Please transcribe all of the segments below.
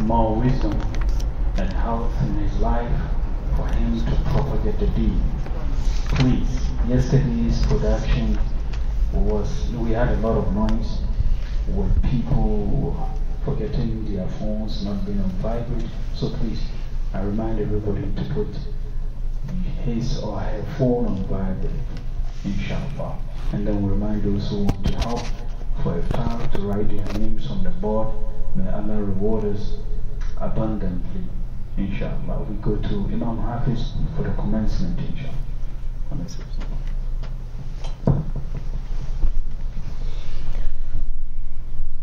more wisdom and health in his life for him to propagate the deen. Please, yesterday's production we had a lot of noise with people forgetting their phones, not being on vibrate. So please, I remind everybody to put his or her phone on vibrate, inshallah. And then we remind those who want to help for a file to write their names on the board. May Allah reward us abundantly, inshallah. We go to Imam Hafiz for the commencement, inshallah.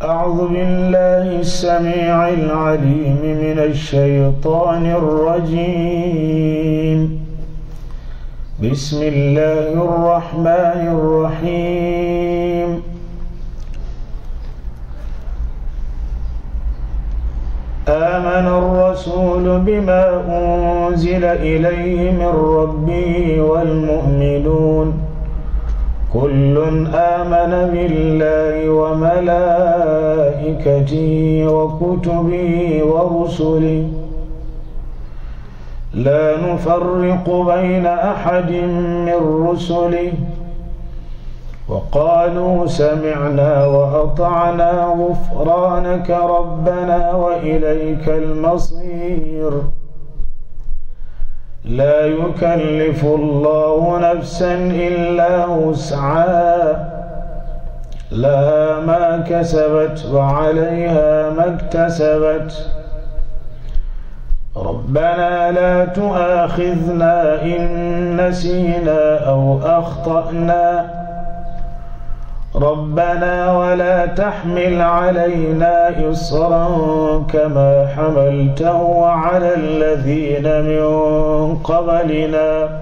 أعوذ بالله السميع العليم من الشيطان الرجيم. بسم الله الرحمن الرحيم. آمن الرسول بما أنزل إليه من ربه والمؤمنون كل آمن بالله وملائكته وكتبه ورسله لا نفرق بين أحد من رسله وقالوا سمعنا وأطعنا غفرانك ربنا وإليك المصير. لا يكلف الله نفسا إلا وسعها لها ما كسبت وعليها ما اكتسبت ربنا لا تؤاخذنا إن نسينا أو أخطأنا ربنا ولا تحمل علينا إصرا كما حملته على الذين من قبلنا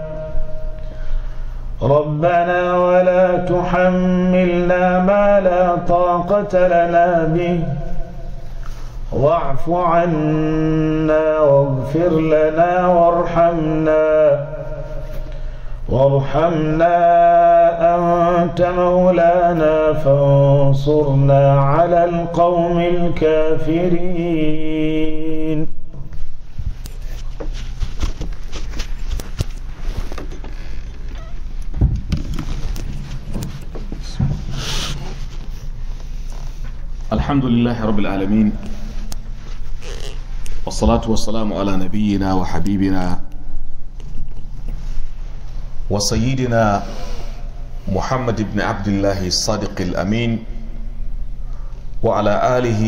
ربنا ولا تحملنا ما لا طاقة لنا به واعف عنا واغفر لنا وارحمنا أنت مولانا فانصرنا على القوم الكافرين. الحمد لله رب العالمين والصلاة والسلام على نبينا وحبيبنا وسيدنا محمد بن عبد الله الصادق الأمين وعلى آله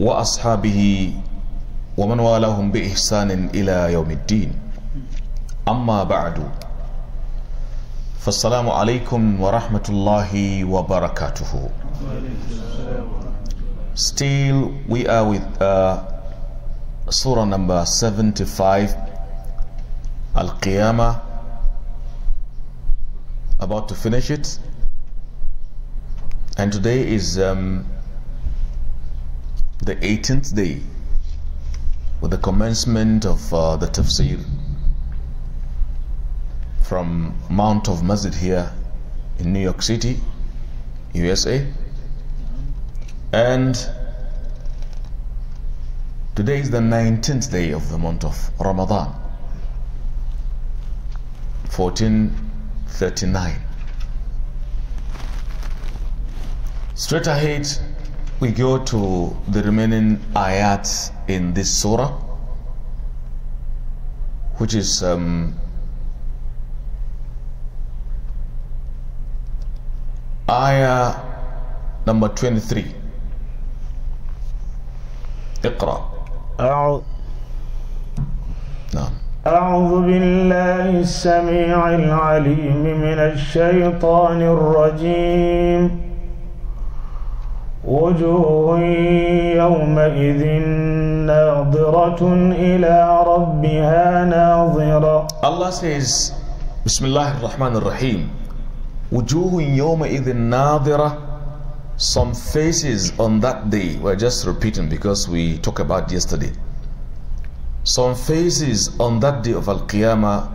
وأصحابه ومن والاهم بإحسان إلى يوم الدين. أما بعد فالسلام عليكم ورحمة الله وبركاته. Still we are with Surah number 75, Al-Qiyamah, about to finish it, and today is the 18th day with the commencement of the Tafseer from Mount of Masjid here in New York City, USA. And today is the 19th day of the month of Ramadan, 1439. Straight ahead, we go to the remaining ayat in this surah, which is ayah number 23. اقرأ. نعم. أعوذ بالله السميع العليم من الشيطان الرجيم. وجوه يومئذ ناظرة إلى ربها ناظرة. Allah says, Bismillah ar-Rahman ar-Rahim. وجوه يومئذ ناظرة. Some faces on that day, we're just repeating because we talked about yesterday. Some faces on that day of Al-Qiyamah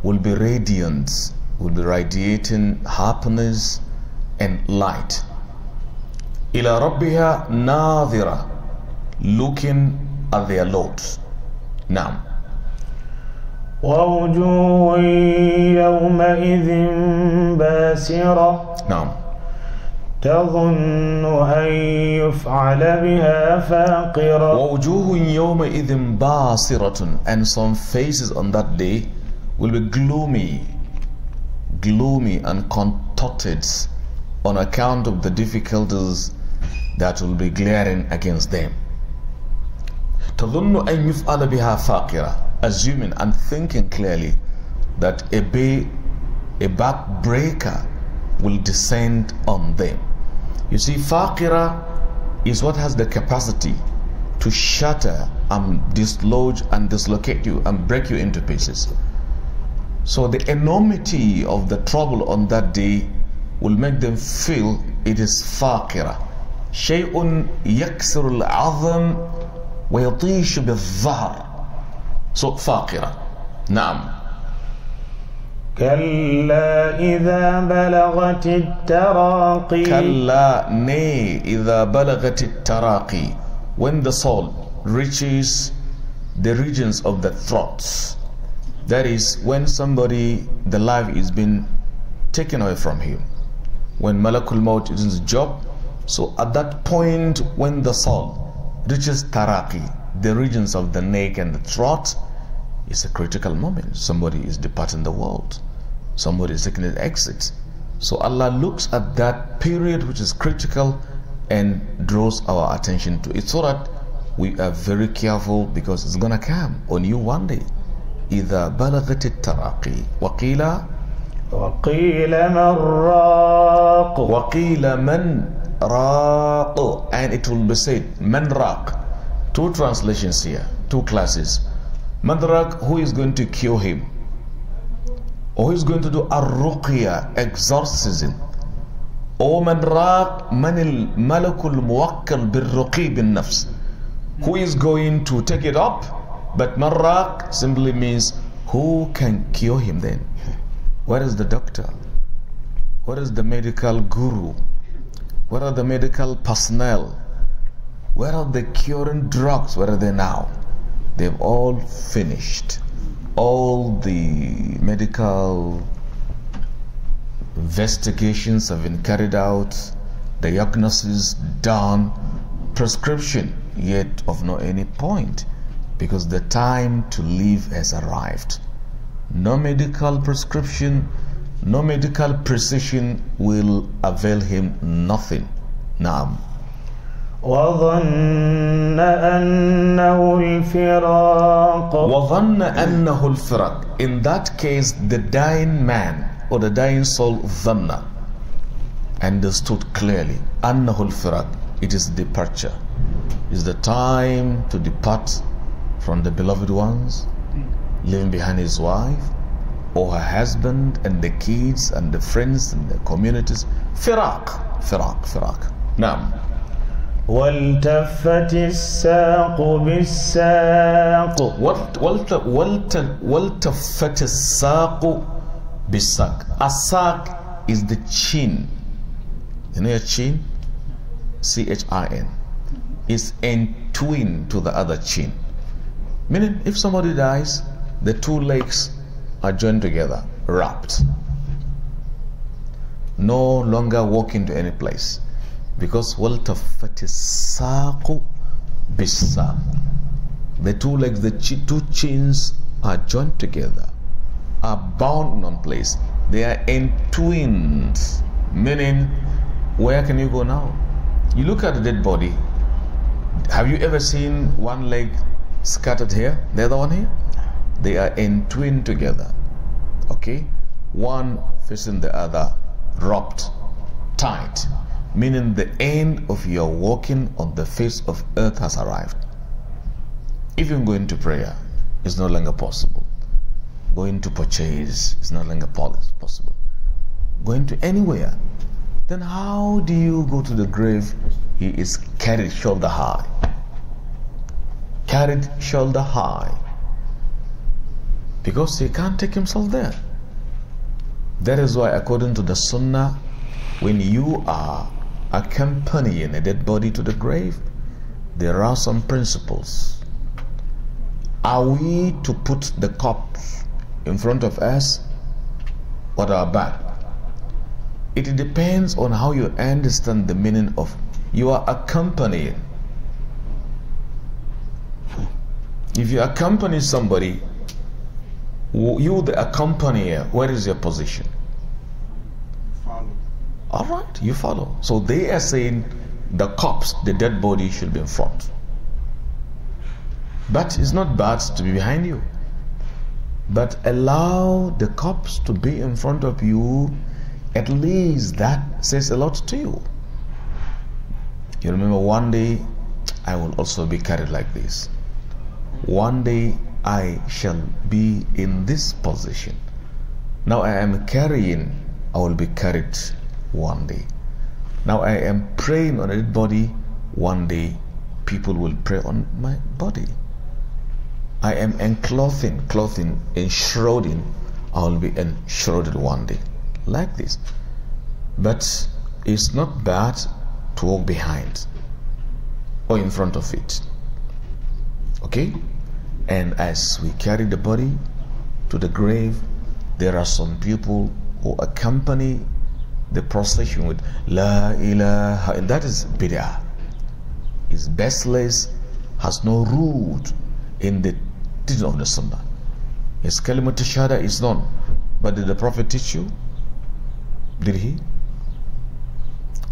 will be radiant, will be radiating happiness and light. إِلَى رَبِّهَا نَاظِرَةٌ. looking at their lords. Now, ووجوه يومئذ باسرة تظن أن يفعل بها فاقرة. ووجوه يومئذ باسرة, and some faces on that day will be gloomy and contorted on account of the difficulties that will be glaring against them. تظن أن يفعل بها فاقرة, assuming and thinking clearly that a backbreaker will descend on them. You see, faqira is what has the capacity to shatter and dislodge and dislocate you and break you into pieces. So the enormity of the trouble on that day will make them feel it is faqira. شيء يكسر العظم ويطيش بالظهر. So faqira. نعم. كلا إذا بلغت التراقي. كلا, nay, إذا بلغت التراقي, when the soul reaches the regions of the throats. That is, when somebody, the life is being taken away from him. When Malakul Maut is in his job. So at that point, when the soul reaches taraqi, the regions of the neck and the throat, it's a critical moment. Somebody is departing the world. Somebody is taking an exit. So Allah looks at that period which is critical and draws our attention to it, so that we are very careful, because it's gonna come on you one day. إذا بلغت التراقي وقيل من راق. وقيل من راق, and it will be said man raq. Two translations here, two classes. Man raq, who is going to cure him, or who is going to do ar-ruqya, exorcism. Or man raq, man al-malakul muwakkal bir-ruqi bin-nafs, who is going to take it up. But man raq simply means who can cure him then. Where is the doctor? Where is the medical guru? Where are the medical personnel? Where are the curing drugs? Where are they now? They've all finished. All the medical investigations have been carried out, diagnosis done, prescription yet of no any point, because the time to live has arrived. No medical prescription, no medical precision will avail him nothing. Naam. وظن أنه الفراق. وظن أنه الفراق. In that case, the dying man or the dying soul, dhanna, understood clearly, أنه الفراق, it is departure. It's the time to depart from the beloved ones, leaving behind his wife or her husband and the kids and the friends and the communities. Firaq. Naam. والتفت الساق بالساق. والتفت الساق بالساق. A saq is the chin. You know your chin? C-H-I-N. Is entwined to the other chin. Meaning, if somebody dies, the two legs are joined together, wrapped. No longer walking to any place. Because وَالْتَفَّتِ السَّاقُ بِالسَّاقِ, the two legs, the two chins are joined together, are bound in one place. They are entwined. Meaning, where can you go now? You look at a dead body. Have you ever seen one leg scattered here, the other one here? They are entwined together. Okay? One facing the other, wrapped tight. Meaning the end of your walking on the face of earth has arrived. Even going to prayer is no longer possible. Going to purchase is no longer possible. Going to anywhere. Then how do you go to the grave? He is carried shoulder high. Carried shoulder high. Because he can't take himself there. That is why, according to the Sunnah, when you are accompanying a dead body to the grave, there are some principles. Are we to put the corpse in front of us? What are bad? It depends on how you understand the meaning of you are accompanying. If you accompany somebody, you the accompanier, where is your position? Follow. All right, you follow. So they are saying the corpse, the dead body, should be in front. But it's not bad to be behind you. But allow the corpse to be in front of you. At least that says a lot to you. You remember one day I will also be carried like this. One day I shall be in this position. Now I am carrying, I will be carried one day. Now I am praying on a dead body. One day people will pray on my body. I am clothing, enshrouding. I will be enshrouded one day. Like this. But it's not bad to walk behind or in front of it. Okay? And as we carry the body to the grave, there are some people who accompany the procession with La ilaha, and that is bid'ah. It's baseless, has no root in the teaching of the Sunnah. His kalimat shahada is known, but did the Prophet teach you? Did he?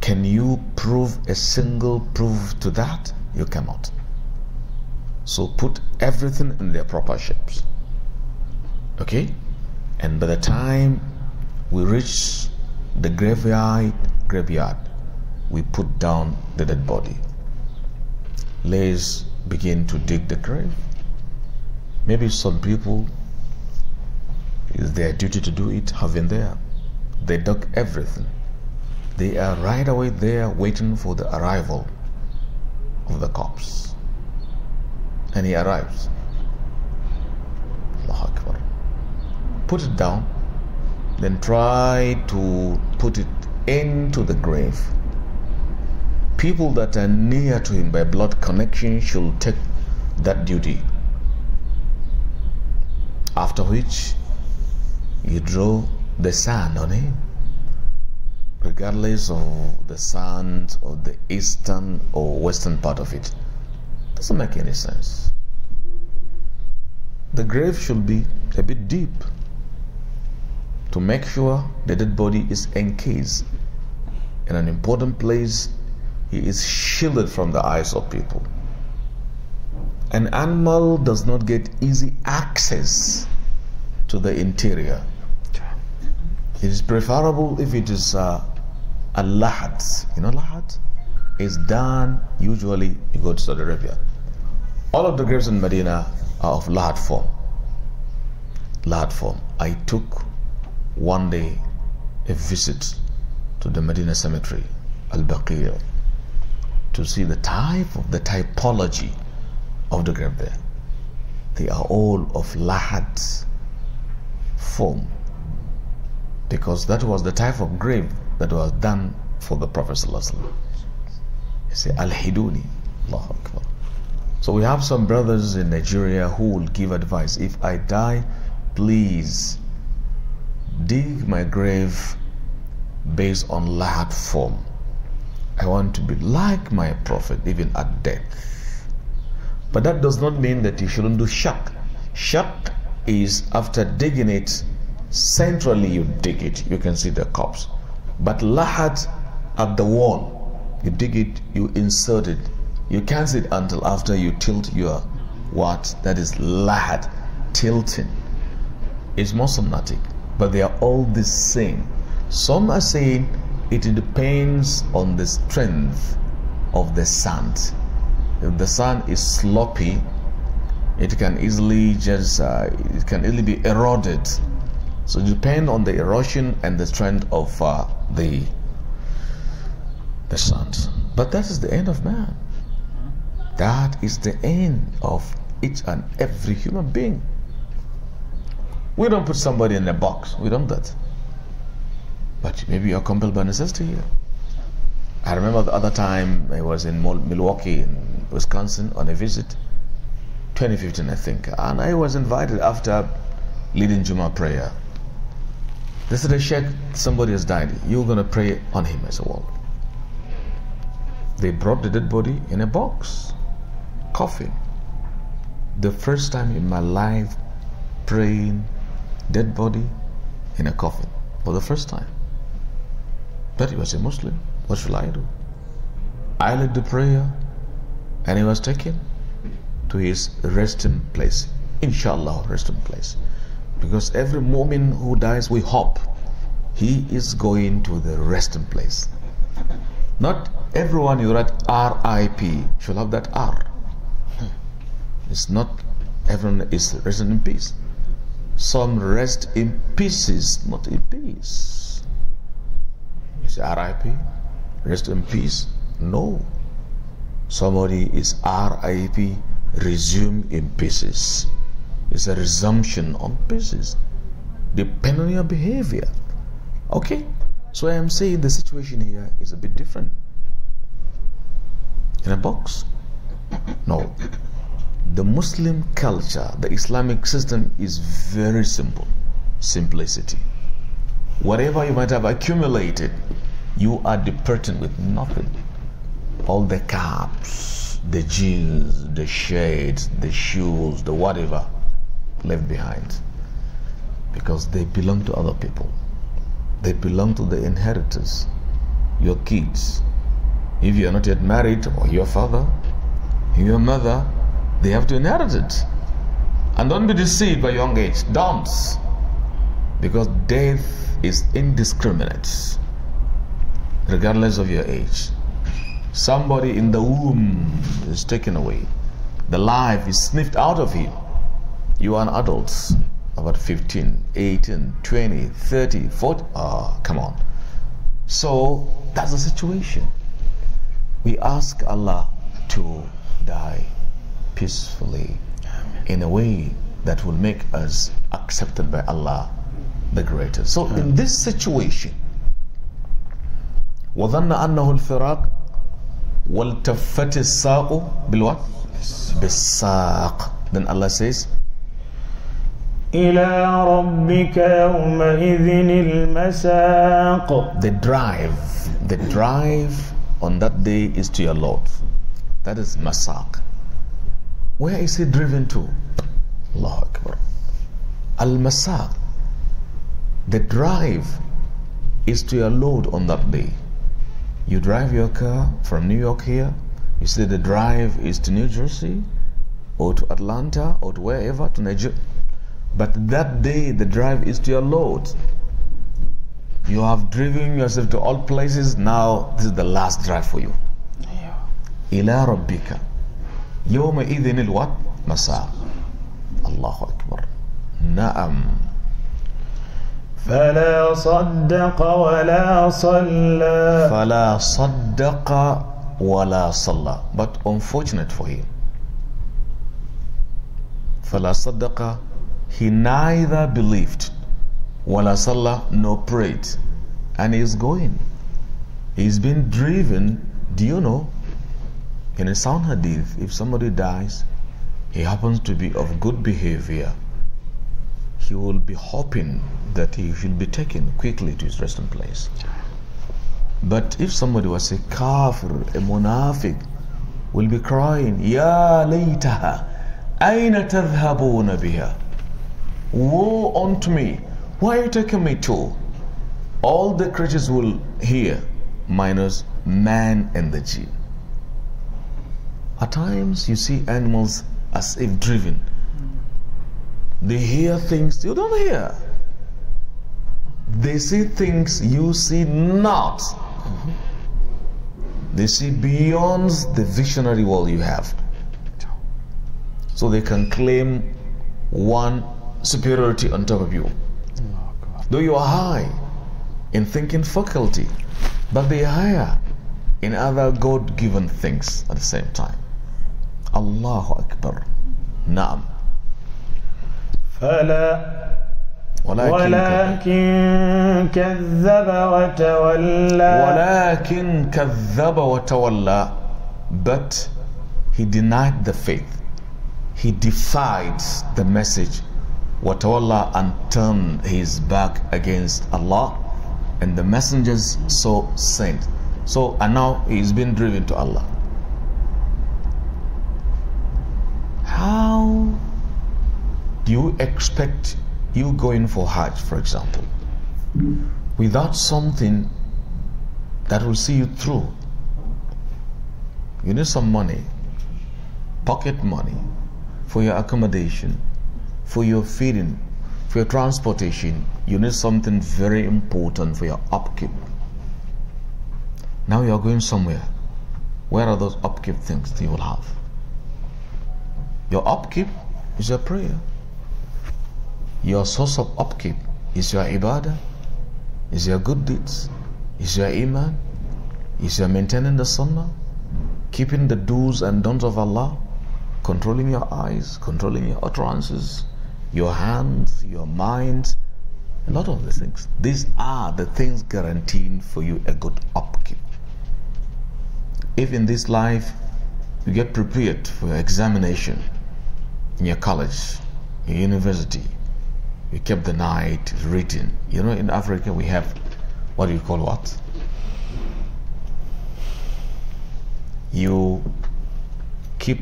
Can you prove a single proof to that? You cannot. So put everything in their proper shapes. Okay? And by the time we reach the graveyard, we put down the dead body. Let's begin to dig the grave. Maybe some people, it's their duty to do it, have been there. They dug everything. They are right away there waiting for the arrival of the corpse. And he arrives. Allahu Akbar. Put it down, then try to put it into the grave. People that are near to him by blood connection should take that duty. After which you draw the sand on him, regardless of the sand of the eastern or western part of it. Doesn't make any sense. The grave should be a bit deep to make sure the dead body is encased in an important place. He is shielded from the eyes of people. An animal does not get easy access to the interior. It is preferable if it is a lahad. You know lahad? Is done usually, you go to Saudi Arabia. All of the graves in Medina are of lahad form. Lahad form. I took one day a visit to the Medina cemetery, Al-Baqir, to see the typology of the grave there. They are all of lahad form, because that was the type of grave that was done for the Prophet ﷺ. You say Al-Hiduni, Allahu Akbar. So we have some brothers in Nigeria who will give advice. If I die, please dig my grave based on lahad form. I want to be like my Prophet even at death. But that does not mean that you shouldn't do shak. Shak is after digging it, centrally you dig it, you can see the corpse. But lahad at the wall, you dig it, you insert it, you can't see it until after you tilt your what? That is lahad, tilting. It's more sunnatic, but they are all the same. Some are saying it depends on the strength of the sand. If the sand is sloppy, it can easily be eroded. So it depends on the erosion and the strength of the sand. But that is the end of man. That is the end of each and every human being. We don't put somebody in a box. We don't do that. But maybe you're compelled by necessity here. I remember the other time I was in Milwaukee, in Wisconsin on a visit, 2015 I think, and I was invited after leading Jummah prayer. They said, Sheikh, somebody has died, you're going to pray on him. I said, well, they brought the dead body in a box, coffin. The first time in my life praying dead body in a coffin, for the first time. But he was a Muslim. What shall I do? I led the prayer and he was taken to his resting place. Inshallah, resting place. Because every moment who dies, we hope he is going to the resting place. Not everyone you write R.I.P. should have that R. It's not everyone is resting in peace. Some rest in pieces, not in peace. You say R.I.P. rest in peace. No. Somebody is R.I.P. resume in pieces. It's a resumption on pieces, depending on your behavior. Okay? So I am saying the situation here is a bit different. In a box? No. The Muslim culture, the Islamic system is very simple. Simplicity. Whatever you might have accumulated, you are departing with nothing. All the caps, the jeans, the shades, the shoes, the whatever, left behind. Because they belong to other people. They belong to the inheritors, your kids. If you are not yet married, or your father, your mother, they have to inherit it. And don't be deceived by young age. Don't. Because death is indiscriminate, regardless of your age. Somebody in the womb is taken away. The life is sniffed out of him. You are an adult, about 15, 18, 20, 30, 40. Oh, come on. So that's the situation. We ask Allah to die peacefully in a way that will make us accepted by Allah the greatest. So in this situation, وَظَنَّ أَنَّهُ الْفِرَاقُ وَالْتَفَّتِ السَّاقُ بِالْوَاتِ بِالسَّاقِ. Then Allah says, إِلَىٰ رَبِّكَ يَوْمَئِذٍ الْمَسَاقُ. The drive on that day is to your Lord. That is masaq. Where is he driven to? Allahu Akbar. Al-masaq. The drive is to your Lord on that day. You drive your car from New York here. You say the drive is to New Jersey or to Atlanta or to wherever, to Nigeria. But that day the drive is to your Lord. You have driven yourself to all places. Now this is the last drive for you. Ila rabbika yawma idhin what? Masa. Allahu Akbar. Naam. فلا صدق ولا صلى. فلا صدق ولا صلى. But unfortunate for him, فلا صدق, he neither believed, ولا صلى, nor prayed, and he is going. He's been driven. Do you know, in a sound hadith, if somebody dies, he happens to be of good behavior, he will be hoping that he should be taken quickly to his resting place. But if somebody was a kafir, a munafiq, will be crying, Ya laytaha, ayna tadhhabuna biha? Woe unto me, why are you taking me to? All the creatures will hear, minus man and the jinn. At times you see animals as if driven. They hear things you don't hear. They see things you see not. They see beyond the visionary world you have. So they can claim one superiority on top of you. Though you are high in thinking faculty, but they are higher in other God-given things at the same time. Allahu Akbar. Naam. ولكن كذب وتولى. ولكن كذب وتولى. But he denied the faith. He defied the message. Watawalla, and turned his back against Allah and the messengers so sent. So, and now he's been driven to Allah. How do you expect you going for Hajj, for example, without something that will see you through? You need some money, pocket money, for your accommodation, for your feeding, for your transportation. You need something very important for your upkeep. Now you are going somewhere. Where are those upkeep things that you will have? Your upkeep is your prayer. Your source of upkeep is your ibadah, is your good deeds, is your iman, is your maintaining the sunnah, keeping the do's and don'ts of Allah, controlling your eyes, controlling your utterances, your hands, your mind, a lot of these things. These are the things guaranteeing for you a good upkeep. If in this life you get prepared for your examination in your college, your university, you kept the night reading. You know, in Africa we have what do you call what? You keep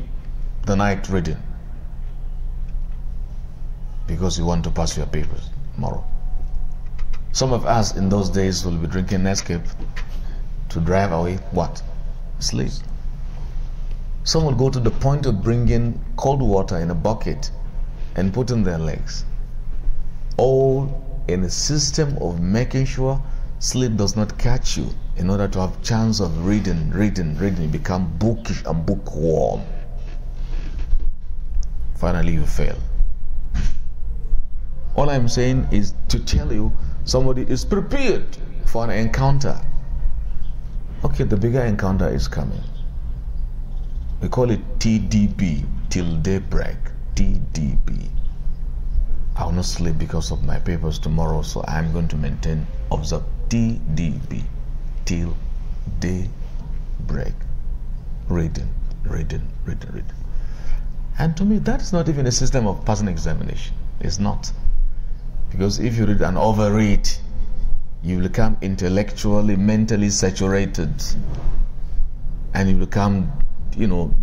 the night reading because you want to pass your papers tomorrow. Some of us in those days will be drinking Nescafe to drive away what? Sleep. Some will go to the point of bringing cold water in a bucket and put in their legs, all in a system of making sure sleep does not catch you, in order to have chance of reading, you become bookish and bookworm. Finally you fail. All I'm saying is to tell you somebody is prepared for an encounter. Okay, the bigger encounter is coming. We call it TDB, till daybreak. TDB. I will not sleep because of my papers tomorrow, so I'm going to maintain, observe TDB, till daybreak. Reading. And to me, that is not even a system of passing examination. It's not. Because if you read and overread, you become intellectually, mentally saturated, and you become,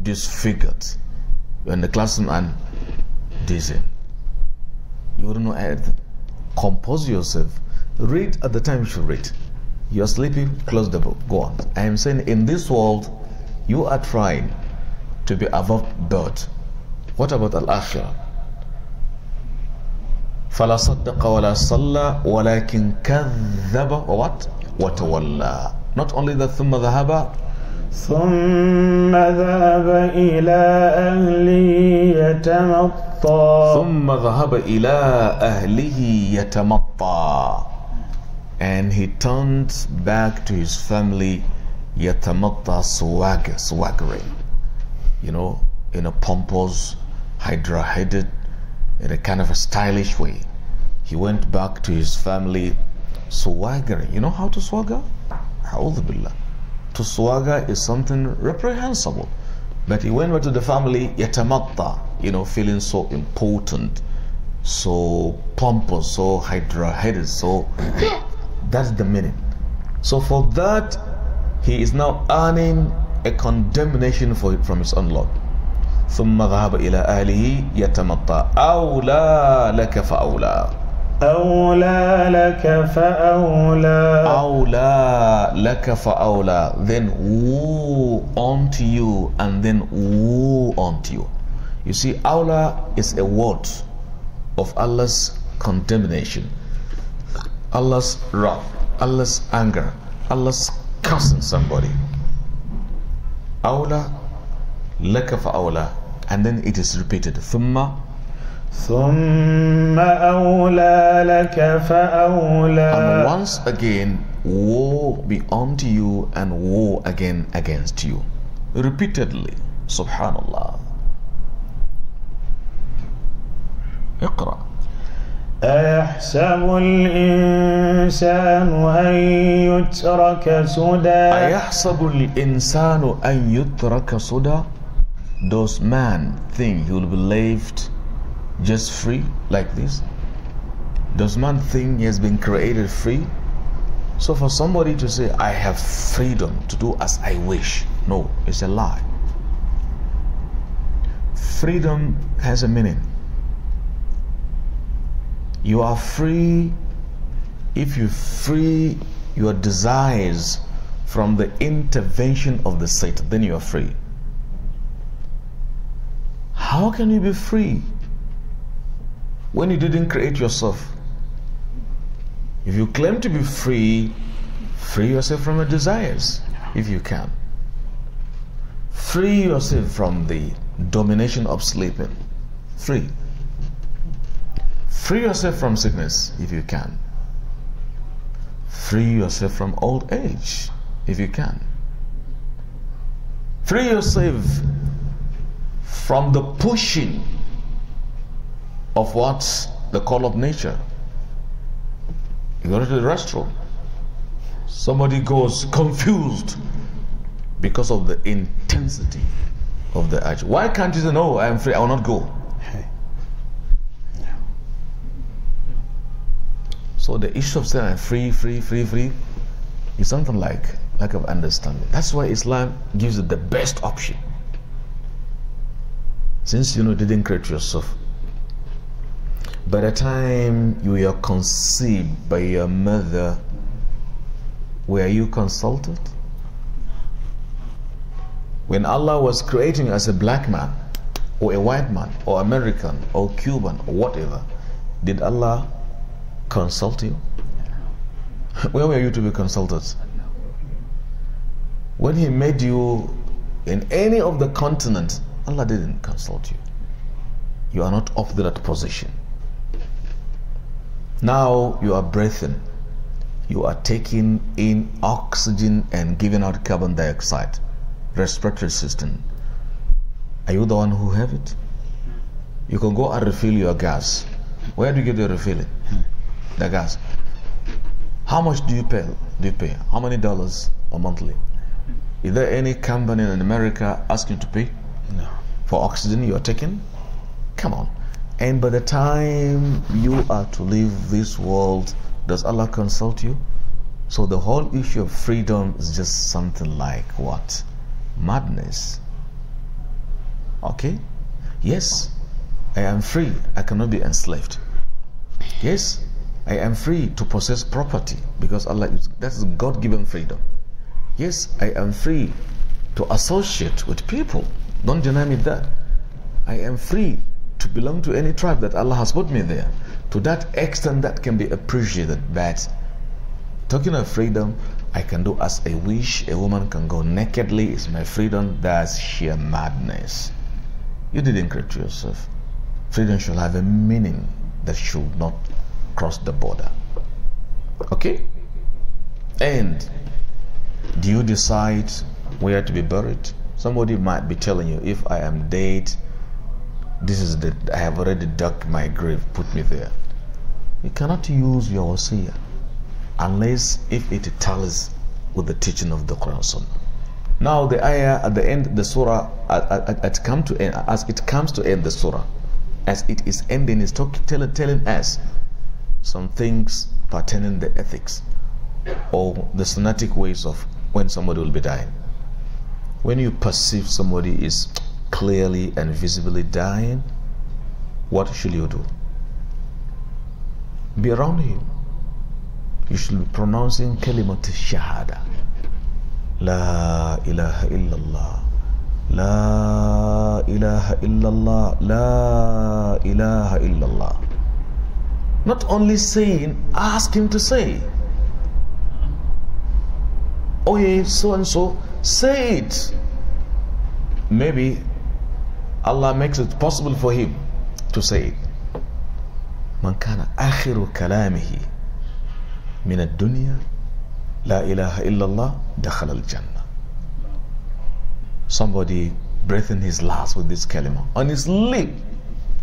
disfigured. You're in the classroom and dizzy. You wouldn't know anything. Compose yourself. Read at the time you should read. You're sleeping, close the book. Go on. I am saying in this world, you are trying to be above bird. What about Al-Akhirah? فَلَا صَدَّقَ وَلَا صَلَّى وَلَكِنْ كَذَّبَ وَوَاتَ وَتَوَلَّى. Not only that, ثُمَّ ذَهَبَ إلى أهله يتمطى ثُمَّ ذَهَبَ إِلَىٰ أَهْلِهِ يَتَمَطَّى. And he turned back to his family, يَتَمَطَّى, swaggering. In a pompous, hydra-headed, in a kind of a stylish way. He went back to his family swaggering. You know how to swagger? A'udhu billah. To swagger is something reprehensible. But he went back to the family yatamatta, feeling so important, so pompous, so hydra-headed, so that's the meaning. So for that, he is now earning a condemnation from his own Lord. ثم ذهب إلى أهله يتمطى أولى لك فأولى أولى لك فأولى أولى لك فأولى. Then woe unto you, and then woe unto you. You see, أولى is a word of Allah's condemnation, Allah's wrath, Allah's anger, Allah's cursing somebody. أولى لك فأولى. And then it is repeated. ثم أولى لك فأولى. And once again, woe be unto you, and woe again against you. Repeatedly. Subhanallah. اقرأ. أيحسب الإنسان أن يترك سدى أيحسب الإنسان أن يترك سدى. Does man think he will be left just free like this? Does man think he has been created free? So for somebody to say, I have freedom to do as I wish, no, it's a lie. Freedom has a meaning. You are free if you free your desires from the intervention of the Satan, then you are free. How can you be free when you didn't create yourself? If you claim to be free, free yourself from your desires if you can. Free yourself from the domination of sleeping. Free. Free yourself from sickness if you can. Free yourself from old age if you can. Free yourself from the pushing of what the call of nature. You go to the restroom, somebody goes confused because of the intensity of the urge. Why can't you say, no, I am free, I will not go? So the issue of saying free is something like lack of understanding. That's why Islam gives you the best option. Since you didn't create yourself, by the time you were conceived by your mother, were you consulted? When Allah was creating as a black man or a white man or American or Cuban or whatever, did Allah consult you? Where were you to be consulted? When He made you in any of the continents, Allah didn't consult you. You are not of that position. Now you are breathing. You are taking in oxygen and giving out carbon dioxide. Respiratory system. Are you the one who have it? You can go and refill your gas. Where do you get the refilling? The gas. How much do you pay? How many dollars a monthly? Is there any company in America asking to pay? No. For oxygen you are taking? Come on. And by the time you are to leave this world, does Allah consult you? So the whole issue of freedom is just something like what? Madness. Okay? Yes, I am free. I cannot be enslaved. Yes, I am free to possess property because Allah, that's God-given freedom. Yes, I am free to associate with people. Don't deny me that. I am free to belong to any tribe that Allah has put me there. To that extent, that can be appreciated. But talking of freedom, I can do as I wish. A woman can go nakedly. It's my freedom. That's sheer madness. You didn't create yourself. Freedom should have a meaning that should not cross the border. Okay? And do you decide where to be buried? Somebody might be telling you, if I am dead, I have already dug my grave, put me there. You cannot use your wasiyah unless if it tallies with the teaching of the Quran. Now the ayah at the end, the surah, as it comes to end the surah, as it is ending, is telling us some things pertaining the ethics or the sunnatic ways of when somebody will be dying. When you perceive somebody is clearly and visibly dying, what should you do? Be around him. You should be pronouncing kalimat shahada. La ilaha illallah. La ilaha illallah. La ilaha illallah. Not only saying, ask him to say. Oh yeah, so and so, say it. Maybe Allah makes it possible for him to say it. Man kana akhiru kalamihi min ad-dunya la ilaha illallah dakhala al-jannah. Somebody breathing his last with this kalima on his lip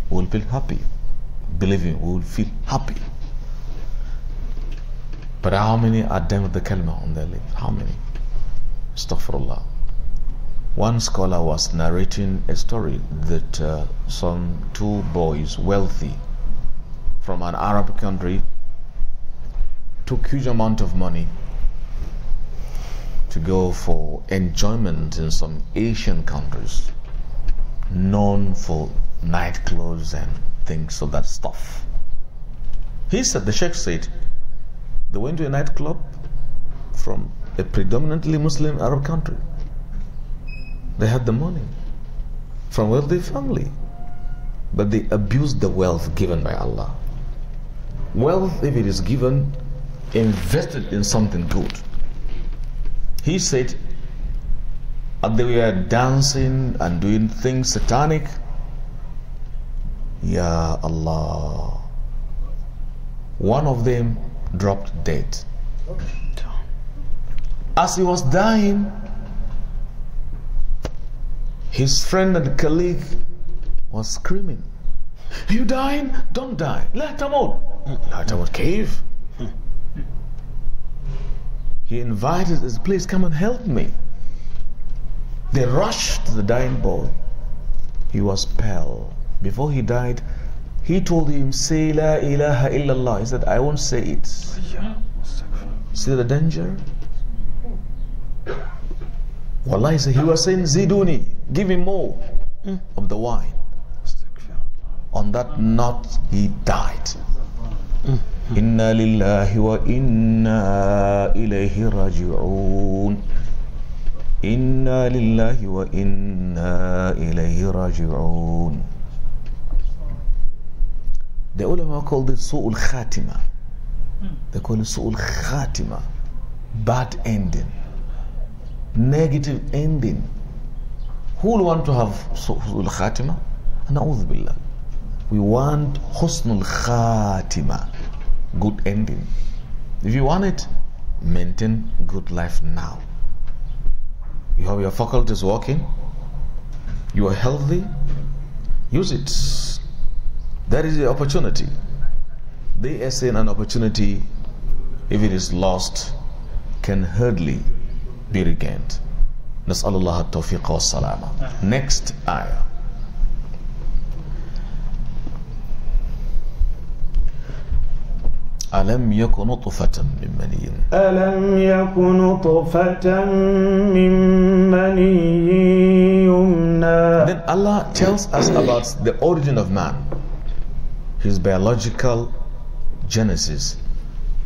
will feel happy. Believe me, will feel happy. But how many are done with the kalima on their lips? How many? Astaghfirullah. One scholar was narrating a story that some two boys, wealthy, from an Arab country, took huge amount of money to go for enjoyment in some Asian countries, known for nightclubs and things of that stuff. He said, the Sheikh said, they went to a nightclub from a predominantly Muslim Arab country. They had the money from wealthy family, but they abused the wealth given by Allah. Wealth, if it is given, invested in something good. He said, they were dancing and doing things satanic. Ya Allah. One of them dropped dead. As he was dying, his friend and colleague was screaming, "Are you dying? Don't die. Let him out. Let him out. Cave." He invited us, "Please come and help me." They rushed to the dying boy. He was pale. Before he died, he told him, "Say La ilaha illallah." He said, "I won't say it." See the danger? Wallahi, he was saying, "Ziduni, give me more of the wine." On that note, he died. Inna lillahi wa inna ilayhi raji'un. Inna lillahi wa inna ilayhi raji'un. The ulama called it su'ul khatima. They call it su'ul khatima. Bad ending. Negative ending. Who will want to have su'ul khatima? Na'udhu billah. We want husnul khatima. Good ending. If you want it, maintain good life now. You have your faculties working, you are healthy, use it. That is the opportunity. They are saying an opportunity, if it is lost, can hardly be regained. Nas'alullah at-tawfiq wa salama. Next ayah. ألم يكن نطفة من مني ألم يكن نطفة من مني يمنى. Then Allah tells us about the origin of man, his biological genesis.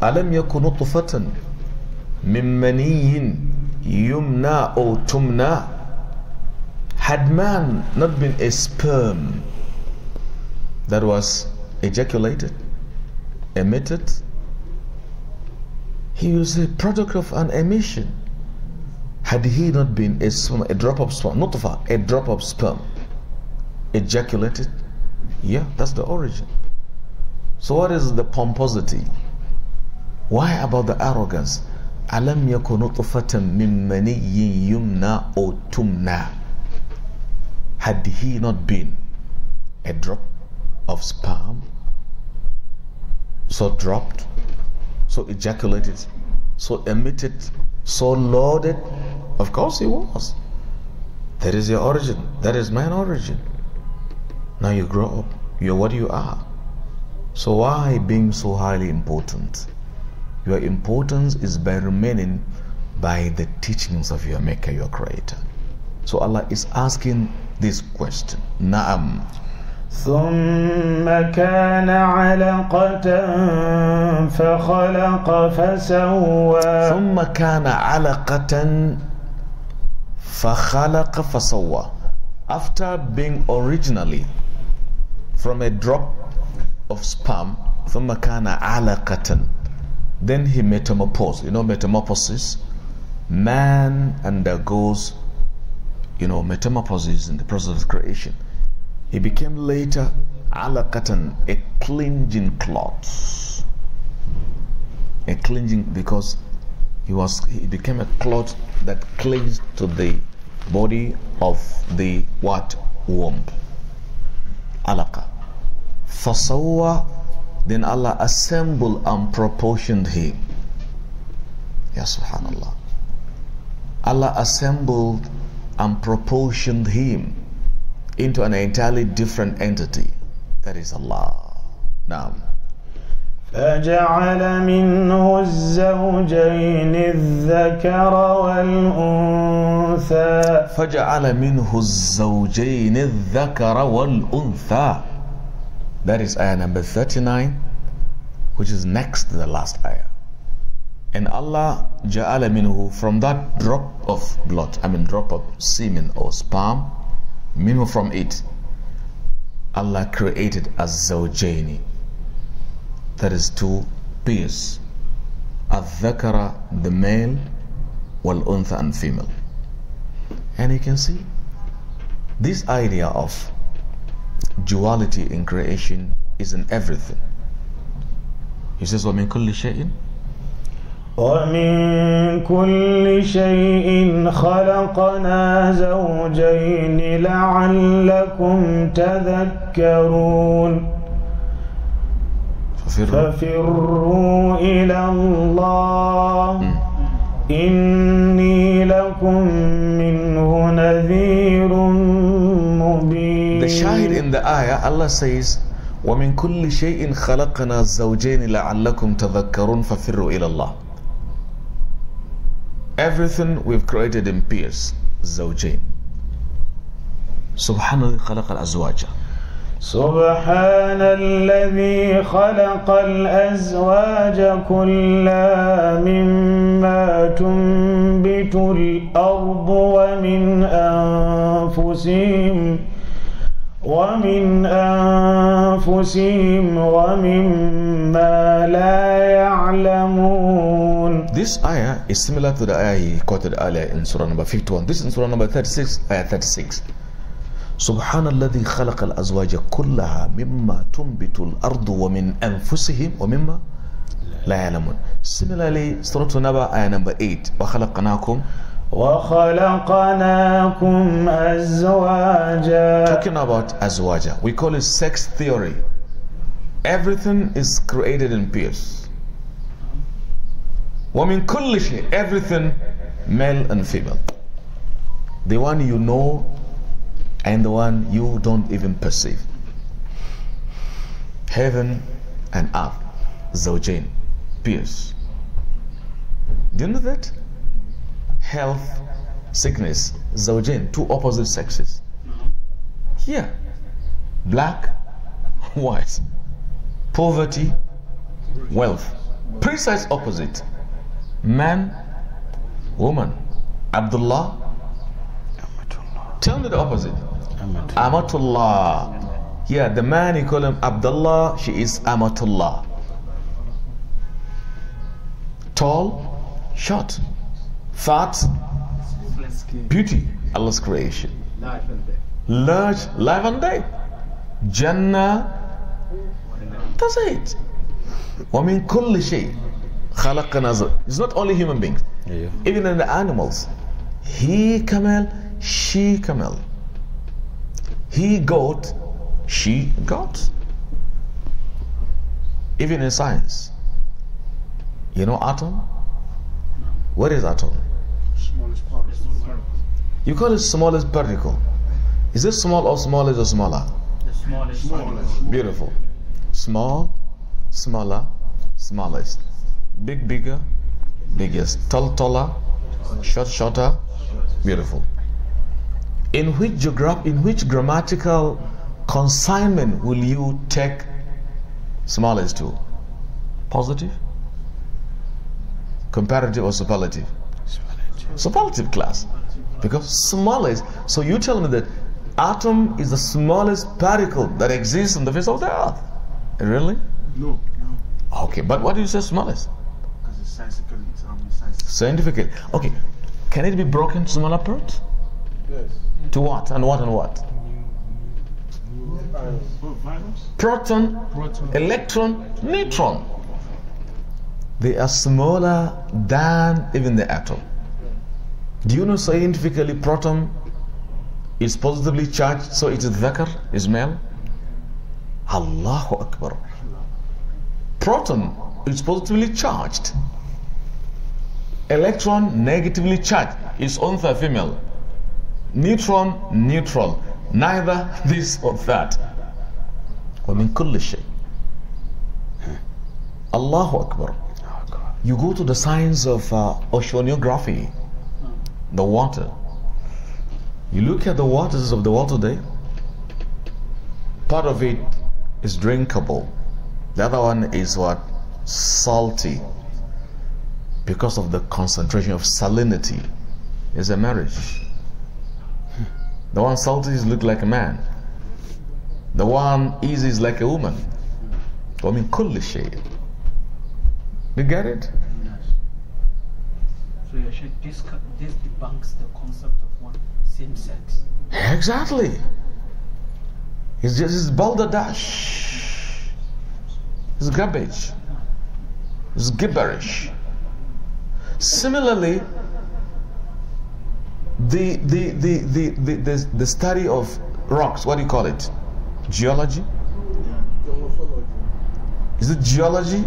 ألم يكن نطفة من مني يمنى أو تمنى. Had man not been a sperm that was ejaculated, emitted, he was a product of an emission. Had he not been a sperm, a drop of sperm, nutfa, a drop of sperm, ejaculated, yeah, that's the origin. So what is the pomposity? Why about the arrogance? Alam yakun nutfatan min maniyyin yumna or tumna. Had he not been a drop of sperm, so dropped, so ejaculated, so emitted, so loaded? Of course he was. That is your origin. That is my origin. Now you grow up, you're what you are. So why being so highly important? Your importance is by remaining by the teachings of your Maker, your Creator. So Allah is asking this question. Na'am. ثم كان علقة فخلق فسوى. ثم كان علقة فخلق فسوى. After being originally from a drop of sperm, ثم كان علقة, then he metamorphosed. You know metamorphosis? Man undergoes, metamorphosis in the process of creation. He became later alaqatan, a clinging cloth. A clinging, because he became a cloth that clings to the body of the womb. Alaqa. Fasawwa, then Allah assembled and proportioned him. Ya subhanallah. Allah assembled and proportioned him into an entirely different entity. That is Allah. Now, فجعل منه الزوجين الذكر والأنثى فجعل منه الزوجين الذكر والأنثى. That is ayah number 39, which is next to the last ayah. And Allah ja'ala minhu, from that drop of blood, drop of semen or sperm, minhu, from it, Allah created az-zawjaini. That is two pairs. Al-dhakara, the male, wal-untha, and female. And you can see this idea of duality in creation is in everything. He says, وَمِن كُلِّ شَيْءٍ وَمِن كُلِّ شَيْءٍ خَلَقْنَا زَوْجَيْنِ لَعَلَّكُمْ تَذَكَّرُونَ فَفِرُّوا إِلَى اللَّهِ إِنِّي لَكُمْ مِنْهُ نَذِيرٌ مُبِينٌ. The shahid in the ayah, Allah says, وَمِن كُلِّ شَيْءٍ خَلَقْنَا الزَّوْجَيْنِ لَعَلَّكُمْ تَذَكَّرُونَ فَفِرُّوا إِلَى اللَّهِ. Everything we've created in pairs, زوجين. سبحان الذي خلق الأزواج. سبحان الذي خلق الأزواج كلها مما تنبت الأرض ومن أنفسهم ومما لا يعلمون. This ayah is similar to the ayah he quoted earlier in Surah number 51. This is in Surah number 36, ayah 36. سبحان الذي خلق الأزواج كلها مما تنبت الأرض ومن أنفسهم ومما لا يعلمون. Similarly, Surah Naba, ayah number 8. وخلقناكم أزواجا. Talking about azwaja, we call it sex theory. Everything is created in pairs. وَمِن كُلِّ شَيْءٍ, everything male and female. The one you know and the one you don't even perceive. Heaven and earth, zawjain, pairs. Do you know that? Health, sickness, zawjain, two opposite sexes. Here, black, white, poverty, wealth, precise opposite. Man, woman. Abdullah, tell me the opposite. Amatullah. Yeah, the man, you call him Abdullah, she is Amatullah. Tall, short, fat, beauty, Allah's creation. Large, life and death. Jannah, that's it. وَمِن كُلِّ شَيْءٍ خَلَقْنَا زَوْجَيْنِ. It's not only human beings, even in the animals. He camel, she camel. He goat, she goat. Even in science. You know atom? What is atom? Smallest particle. You call it smallest particle. Is it small or smallest or smaller? The smallest. Beautiful. Small, smaller, smallest. Big, bigger, biggest. Tall, taller, short, shorter. Beautiful. In which grammatical consignment will you take smallest to? Positive? Comparative or superlative? Superlative class. Because smallest. So you tell me that atom is the smallest particle that exists on the face of the earth. Really? No. Okay, but what do you say smallest? Because it's scientific. Scientifically. Okay. Can it be broken to smaller parts? Yes. To what and what and what? Proton, electron, neutron. They are smaller than even the atom. Do you know scientifically proton is positively charged, so it is dhakar, is male? Allahu Akbar. Proton is positively charged. Electron negatively charged is untha, female. Neutron, neutral. Neither this or that. وَمِن كُلِّ شَيْءٍ. Allahu Akbar. You go to the science of oceanography, the water. You look at the waters of the world today, part of it is drinkable. The other one is what? Salty. Because of the concentration of salinity. It's a marriage. The one salty is look like a man. The one easy is like a woman. وَمِن كُلِّ شَيْءٍ. You get it? Yes. So you should this debunks the concept of one same sex. Exactly. It's just balderdash. It's garbage. It's gibberish. Similarly, the study of rocks, what do you call it? Geology? Is it geology?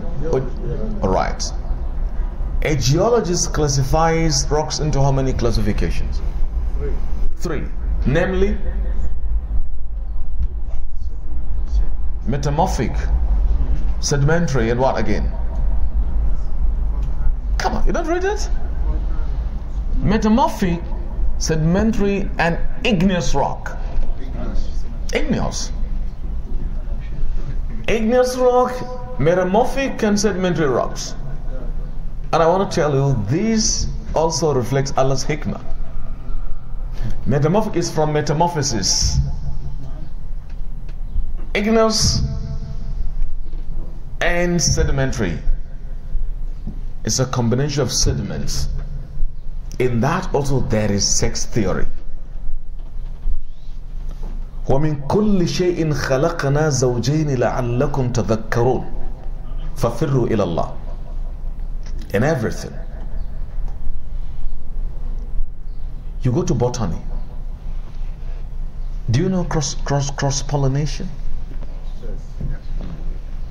All right. A geologist classifies rocks into how many classifications? Three. Namely, metamorphic, sedimentary, and what again? Come on, you don't read it? Metamorphic, sedimentary, and igneous rock. Igneous. Igneous rock, metamorphic, and sedimentary rocks. And I want to tell you, this also reflects Allah's hikmah. Metamorphic is from metamorphosis. Igneous and sedimentary. It's a combination of sediments. In that also there is sex theory. وَمِن كُلِّ شَيْءٍ خَلَقْنَا زَوْجَيْنِ لَعَلَّكُمْ تَذَكَّرُونَ فَفِرُّوا إِلَى اللَّهِ. In everything. You go to botany. Do you know cross-pollination?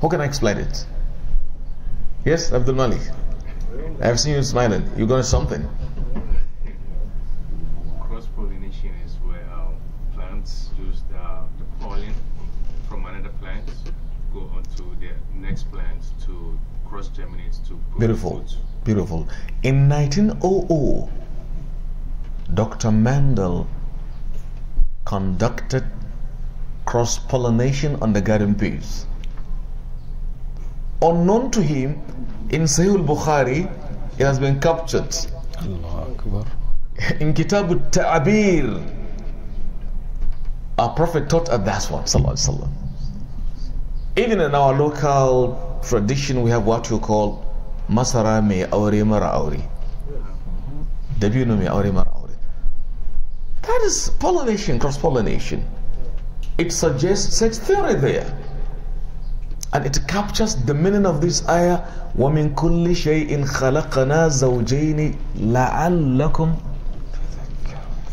How can I explain it? Yes, Abdul Malik. I've seen you smiling. You got something. Cross-pollination is where plants use the pollen from another plant, go on to the next plant to cross-germinate to produce Beautiful, food. beautiful. In 1900, Dr. Mendel conducted cross-pollination on the garden peas. Unknown to him, in Sahih al-Bukhari, it has been captured. Allah Akbar. In Kitab al-Ta'abir, our Prophet taught us that one, sallallahu alaihi wasallam. Even in our local tradition, we have what you call Masara me aure mara aure. Dabino me aure mara aure. That is pollination, cross-pollination. It suggests sex theory there. And it captures the meaning of this ayah. وَمِن كُلِّ شَيْءٍ خَلَقَنَا زَوْجَيْنِ لَعَلَّكُمْ.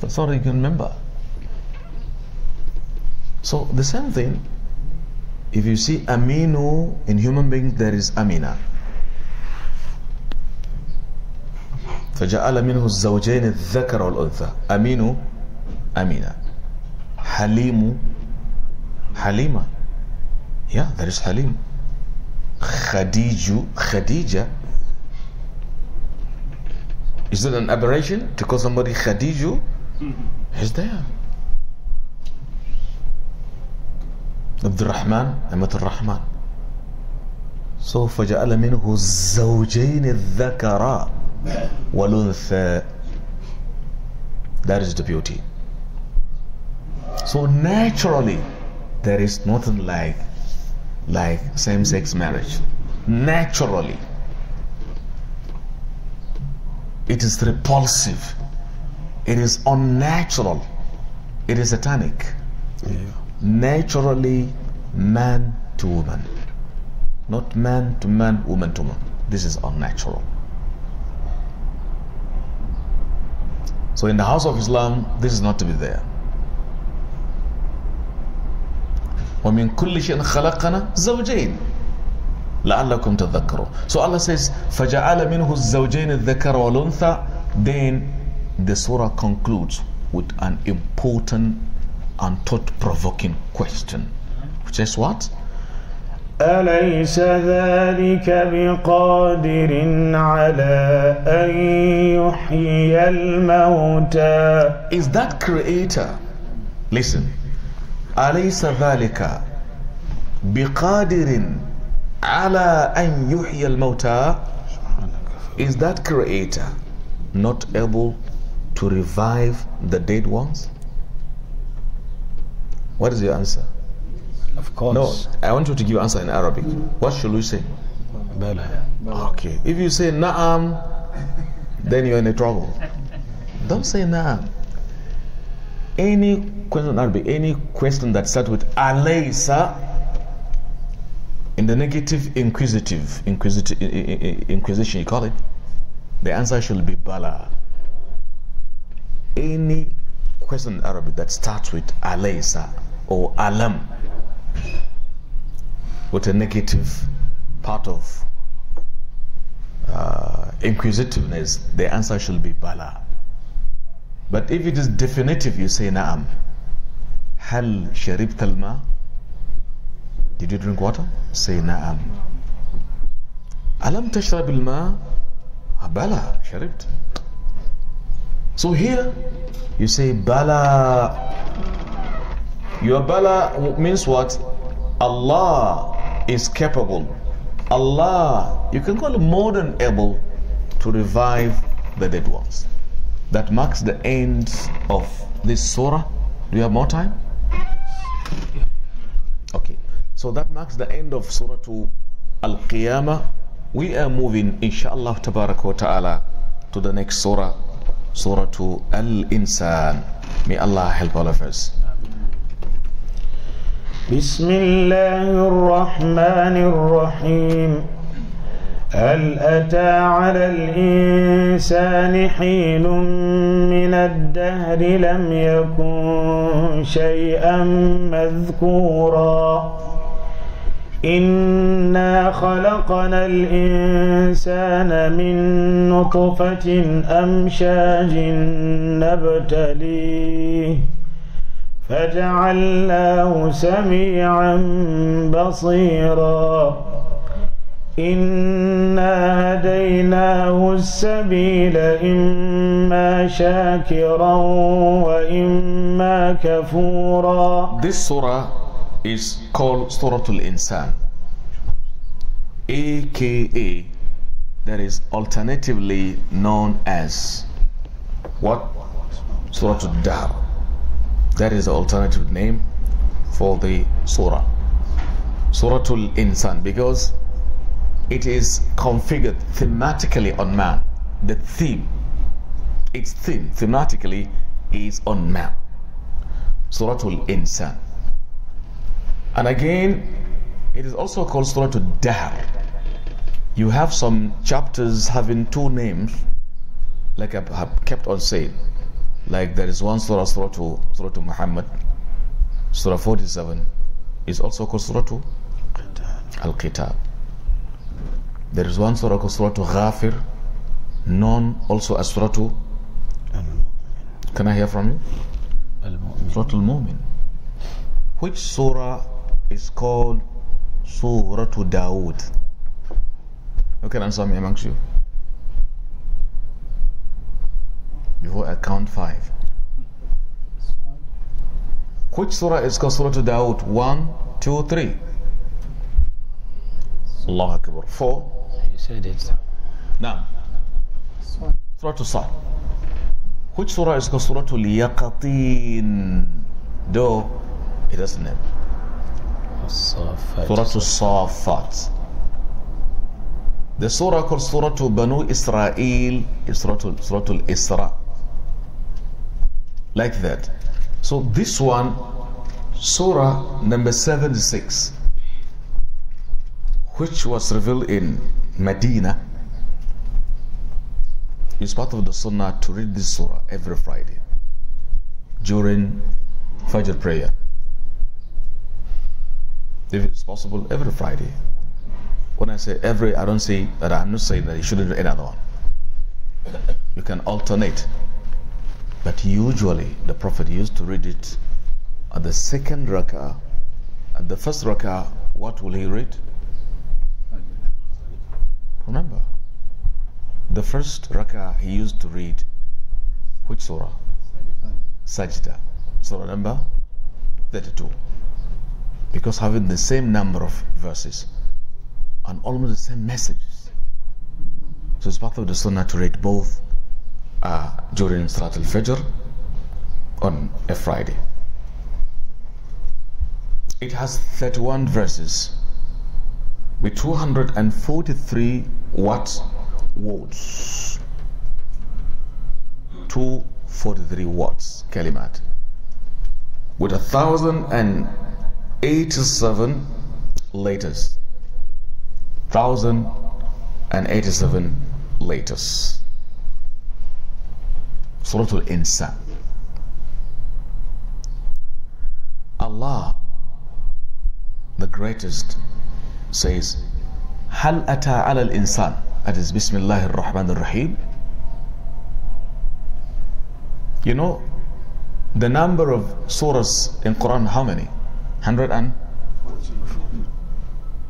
That's all you can remember. So the same thing, if you see Aminu in human beings, there is Amina. فَجَعَلَ مِنْهُ الزَّوْجَيْنِ الذَّكَرَ وَالْأُنْثَى. Aminu, Amina. Halimu, Halima. Yeah, there is Halim. Khadiju, Khadija. Is it an aberration to call somebody Khadiju? He's there. Abdul Rahman, Amatul Rahman. So, فَجَعَلَ مِنْهُ الزَّوْجَيْنِ الذَّكَرَ وَالْأُنْثَى. That is the beauty. So naturally, there is nothing like same-sex marriage. Naturally, it is repulsive, it is unnatural, it is satanic. Naturally, man to woman, not man to man, woman to woman. This is unnatural. So in the house of Islam, this is not to be there. وَمِن كُلِّ شَيْءٍ خَلَقَنَا زَوْجَيْنِ لَعَلَّكُمْ تَذَكَّرُونَ. So Allah says, فَجَعَلَ مِنْهُ الزَّوْجَيْنِ الذَّكَرَ وَالْأُنْثَى. Then the surah concludes with an important and thought-provoking question, which is what? أليس ذلك بقادر على أن يحيي الموتى. Is that creator, listen, أليس ذلك بقادر على أن يحيي الموتى? Is that creator not able to revive the dead ones? What is your answer? Of course. No, I want you to give answer in Arabic. What should we say? Bala. Okay. If you say Na'am, then you're in a trouble. Don't say Na'am. Any question in Arabic, any question that starts with Alaysa, in the negative inquisition you call it, the answer should be Bala. Any question in Arabic that starts with Alaysa or Alam with a negative part of inquisitiveness, the answer should be Bala. But if it is definitive, you say Na'am. Hal sharibta al-ma? Did you drink water? Say Na'am. Alam tashrab al-ma? Bala, sharibt. So here, you say Bala. Your Bala means what? Allah is capable. Allah, you can call him more than able to revive the dead ones. That marks the end of this surah. Do you have more time? Okay. So that marks the end of Surah to Al-Qiyamah. We are moving, inshallah tabarak wa ta'ala, to the next surah, Surah to Al-Insan. May Allah help all of us. بسم الله الرحمن الرحيم هل أتى على الإنسان حين من الدهر لم يكن شيئا مذكورا إنا خلقنا الإنسان من نطفة أمشاج نبتليه فجعلناه سميعا بصيرا إنا هديناه السبيل إما شاكرا وإما كفورا. This surah is called Surah Al-Insan, aka that is alternatively known as what? Surah Al-Dahr. That is the alternative name for the surah, Surah Al-Insan, because it is configured thematically on man. The theme, its theme thematically is on man. Surah Al-Insan. And again, it is also called Surah Al-Dahr. You have some chapters having two names, like I have kept on saying. Like there is one surah, Surah to Muhammad, Surah 47 is also called Surah to Al-Qitab. There is one surah called Surah to Ghafir, known also as Surah to, can I hear from you? Surah Al-Mu'min. Which surah is called Surah to Dawood? Who can answer me amongst you? Before I count 5. Which surah is called Surah to Dawood? 1, 2, 3. Allah Akbar. 4. You said it. Now, Surah to Sad. Which surah is called Surah to Liyaqateen? Though it doesn't name. Surah to Safat. The surah called Surah to Banu Israel is Surah to Isra. Like that. So this one, Surah number 76, which was revealed in Medina, is part of the Sunnah to read this surah every Friday during Fajr prayer. If it's possible, every Friday. When I say every, I don't say that I'm not saying that you shouldn't do any other one. You can alternate. But usually the Prophet used to read it at the second rak'ah. At the first rak'ah, what will he read? Remember, the first rak'ah he used to read which surah? Sajda. Surah number 32. Because having the same number of verses and almost the same messages. So it's part of the sunnah to read both during Salat al-Fajr on a Friday. It has 31 verses with 243 words. 243 words, kalimat, with 1,087 letters. 1,087 letters. Surah Al-Insan. Allah, the greatest, says, Hal ata ala al-insan. That is Bismillah ar-Rahman ar-Rahim. You know, the number of surahs in Quran, how many? 100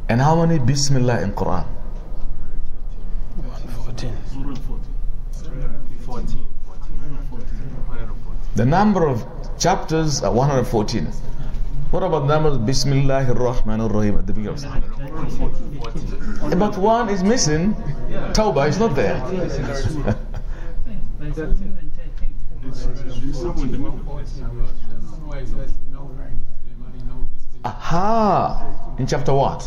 and how many Bismillah in Quran? 14. The number of chapters are 114. What about the number of Bismillah ar-Rahman ar-Rahim at the beginning? But one is missing. Tawbah is not there. Aha! In chapter what?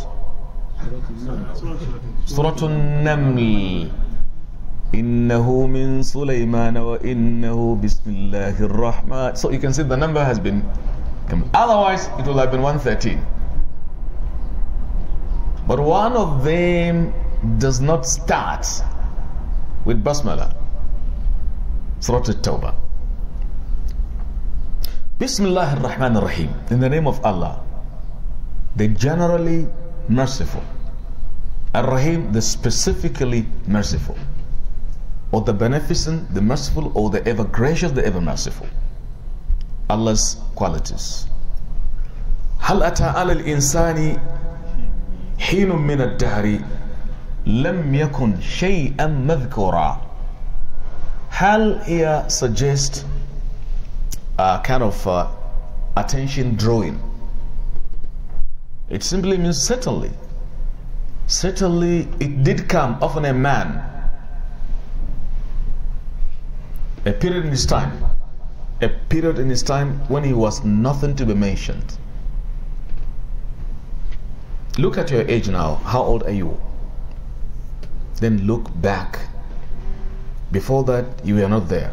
Surah An-Naml. Innahu min Sulaiman wa innahu Bismillahir Rahman. So you can see the number has been come. Otherwise it would have been 113. But one of them does not start with Basmala. Surah At-Tawbah. Bismillahir Rahmanir Rahim. In the name of Allah, the generally merciful. Ar-Rahim, the specifically merciful. Or the beneficent, the merciful, or the ever gracious, the ever merciful. Allah's qualities. Hal ata ala al-insani hinun min ad-dahri lam yakun shay'an madhkura. Hal here suggests a kind of attention drawing. It simply means certainly. Certainly it did come upon a man, a period in his time when he was nothing to be mentioned. Look at your age now. How old are you? Then look back. Before that, you were not there.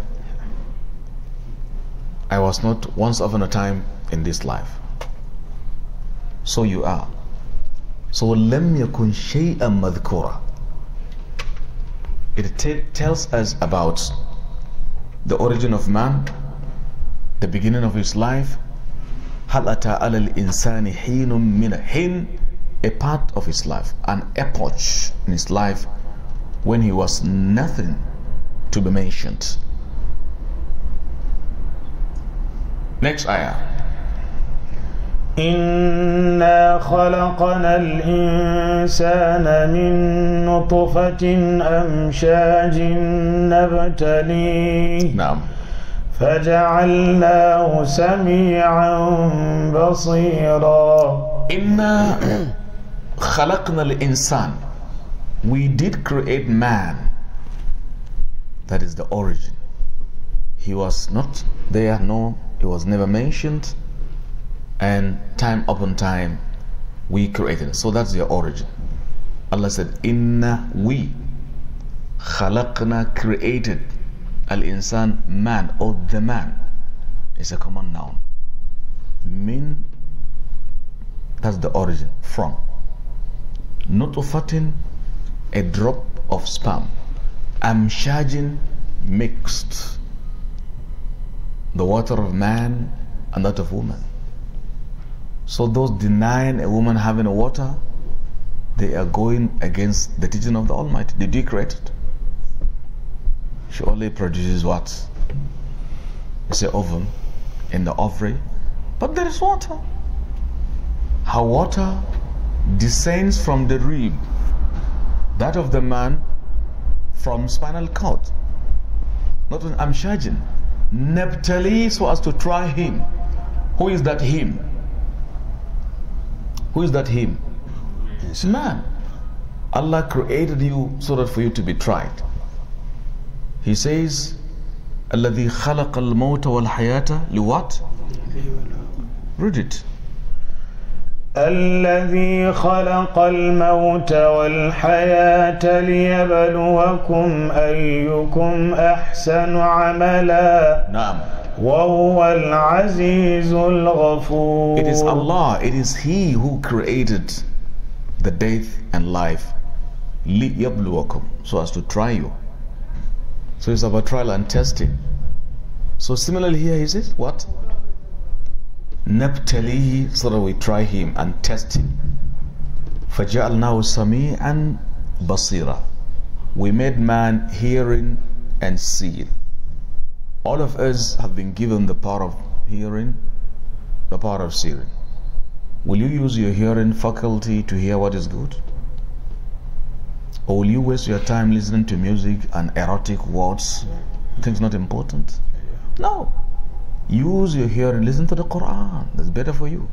I was not once upon a time in this life. So you are. So لم يكن شيئا مذكورا. It tells us about the origin of man, the beginning of his life. هل أتى على الإنسان حين من حين, a part of his life, an epoch in his life when he was nothing to be mentioned. Next ayah. إنا خلقنا الإنسان من نطفة أمشاج نبتليه نعم. فجعلناه سميعا بصيرا. إنا خلقنا الإنسان. We did create man. That is the origin. He was not there, no, he was never mentioned. And time upon time we created. So that's the origin. Allah said, Inna, we khalaqna, created al-insan, man, or the man is a common noun. Min, that's the origin, from. Nutfatin, a drop of sperm. Amshajin, mixed. The water of man and that of woman. So those denying a woman having a water, they are going against the teaching of the Almighty. Did He create it? She only produces what? It's an ovum in the ovary, but there is water. How water descends from the rib, that of the man, from spinal cord. Not an amshajin. Neptali, so as to try him. Who is that him? Who is that him? It's man. Allah created you so that for you to be tried. He says, الذي خلق الموت والحياة لوات? Read it. الذي خلق الموت والحياة ليبلوكم أيكم أحسن عملا نعم. وهو العزيز الغفور. It is Allah, it is He who created the death and life. ليبلوكم, so as to try you. So it's about trial and testing. So similarly here he says, what? Nabtalihi, so that we try him and test him. فَجَعَلْنَاهُ سَمِيعًا بَصِيرًا. We made man hearing and seeing. All of us have been given the power of hearing, the power of seeing. Will you use your hearing faculty to hear what is good? Or will you waste your time listening to music and erotic words? Things not important? No. Use your hearing, listen to the Quran. That's better for you.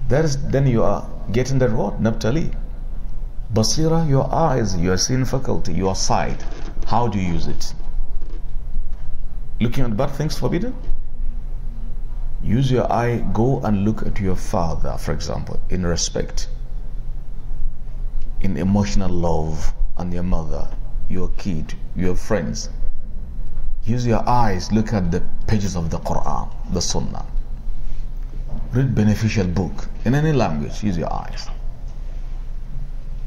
Then you are getting that word, Naphtali. Basira, your eyes, your seeing faculty, your sight. How do you use it? Looking at bad things forbidden? Use your eye, go and look at your father, for example, in respect, in emotional love, and your mother, your kid, your friends. Use your eyes, look at the pages of the Quran, the Sunnah. Read beneficial book in any language. Use your eyes.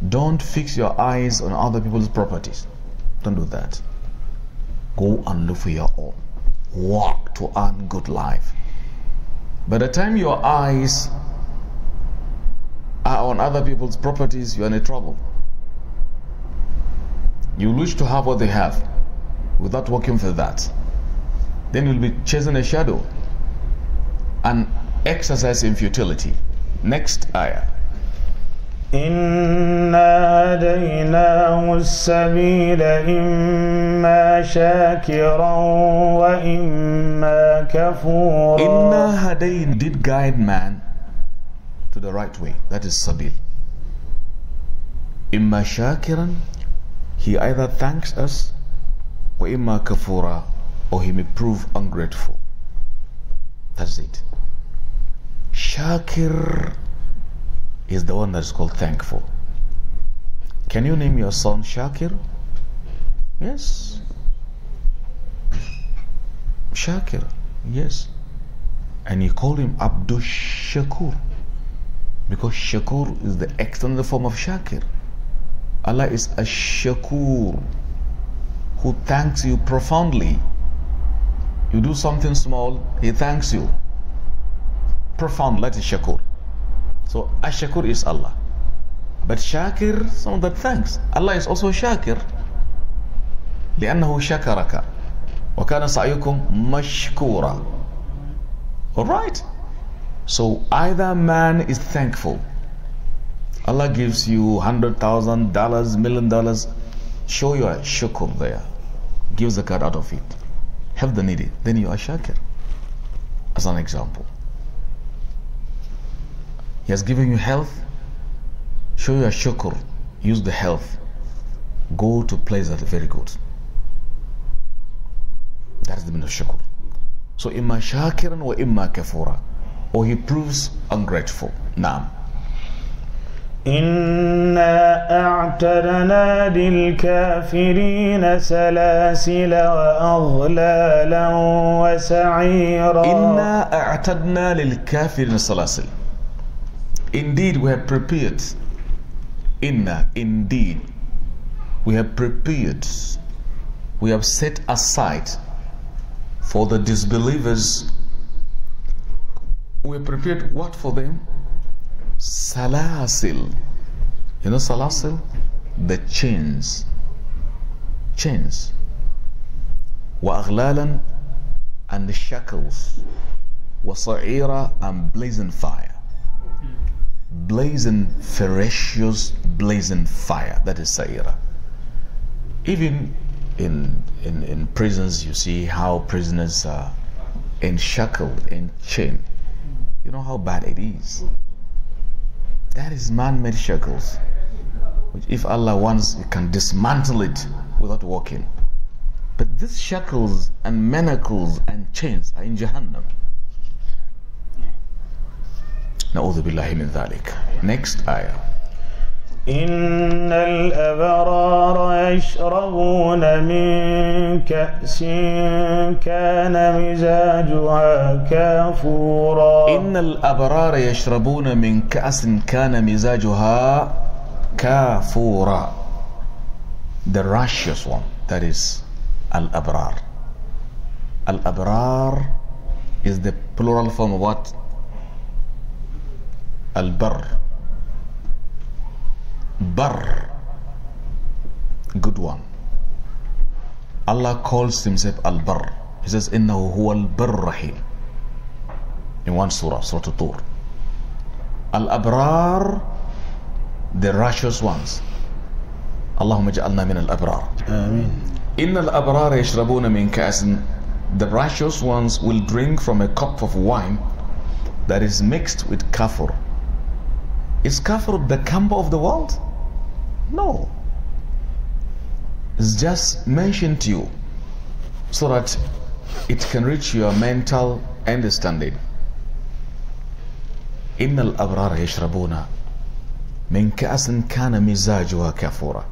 Don't fix your eyes on other people's properties. Don't do that. Go and look for your own. Work to earn good life. By the time your eyes are on other people's properties, you are in trouble. You wish to have what they have without working for that. Then you'll be chasing a shadow and exercising futility. Next ayah. إنا هديناه السبيل إما شاكرا وإما كفورا. Inna hadayn, did guide man to the right way. That is sabil. Imma shakiran, he either thanks us, or imma kafura, or he may prove ungrateful. That's it. Shakir is the one that is called thankful. Can you name your son Shakir? Yes. Shakir, yes. And you call him Abdul Shakur, because Shakur is the extended form of Shakir. Allah is a Shakur, who thanks you profoundly. You do something small, he thanks you profound. That is Shakur. So Ash-Shakur is Allah, but Shakir, someone that thanks. Allah is also Shakir, لأنه شكرك وكان سعيكم مشكورا. All right. So either man is thankful. Allah gives you $100,000, $1 million. Show your shukr there. Give zakat out of it. Help the needy. Then you are Shakir. As an example. He has given you health. Show your shukr. Use the health. Go to place that is very good. That is the meaning of shukr. So imma shakiran wa imma kafura. Or he proves ungrateful. Naam. إنا أعتدنا للكافرين سلاسل وأغلالا وسعيرا. إنا أعتدنا للكافرين سلاسل. Indeed, we have prepared. Inna, indeed, we have prepared. We have set aside for the disbelievers. We have prepared what for them? Salasil. You know salasil? The chains. Chains. Wa aghlalan, and the shackles, وَصَعِيرًا and blazing fire. Blazing, ferocious, blazing fire. That is Sa'ira. Even in prisons, you see how prisoners are enshackled, enchained. You know how bad it is. That is man-made shackles, which if Allah wants, He can dismantle it without walking. But these shackles and manacles and chains are in Jahannam. Na'udhu billahi min dhalik. Next ayah. إن الأبرار يشربون من كأس كان مزاجها كافورا. إن الأبرار يشربون من كأس كان مزاجها كافورا. The righteous one, that is Al-Abrar. Al-Abrar is the plural form of what? Al-Barr. Barr, good one. Allah calls Himself Al-Barr. He says, إِنَّهُ هُوَ الْبَرُّ الرَّحِيمُ in one surah, Surah Tur. Al-Abrar, the righteous ones. Allahumma ja'alna min al-Abrar. Ameen. Inna al-Abrar yashrabuna min ka'asin. The righteous ones will drink from a cup of wine that is mixed with kafur. Is kafur the camber of the world? No. It's just mentioned to you so that it can reach your mental understanding. Innal abrara yashrabuna min ka'asin kana mizajuha kafura.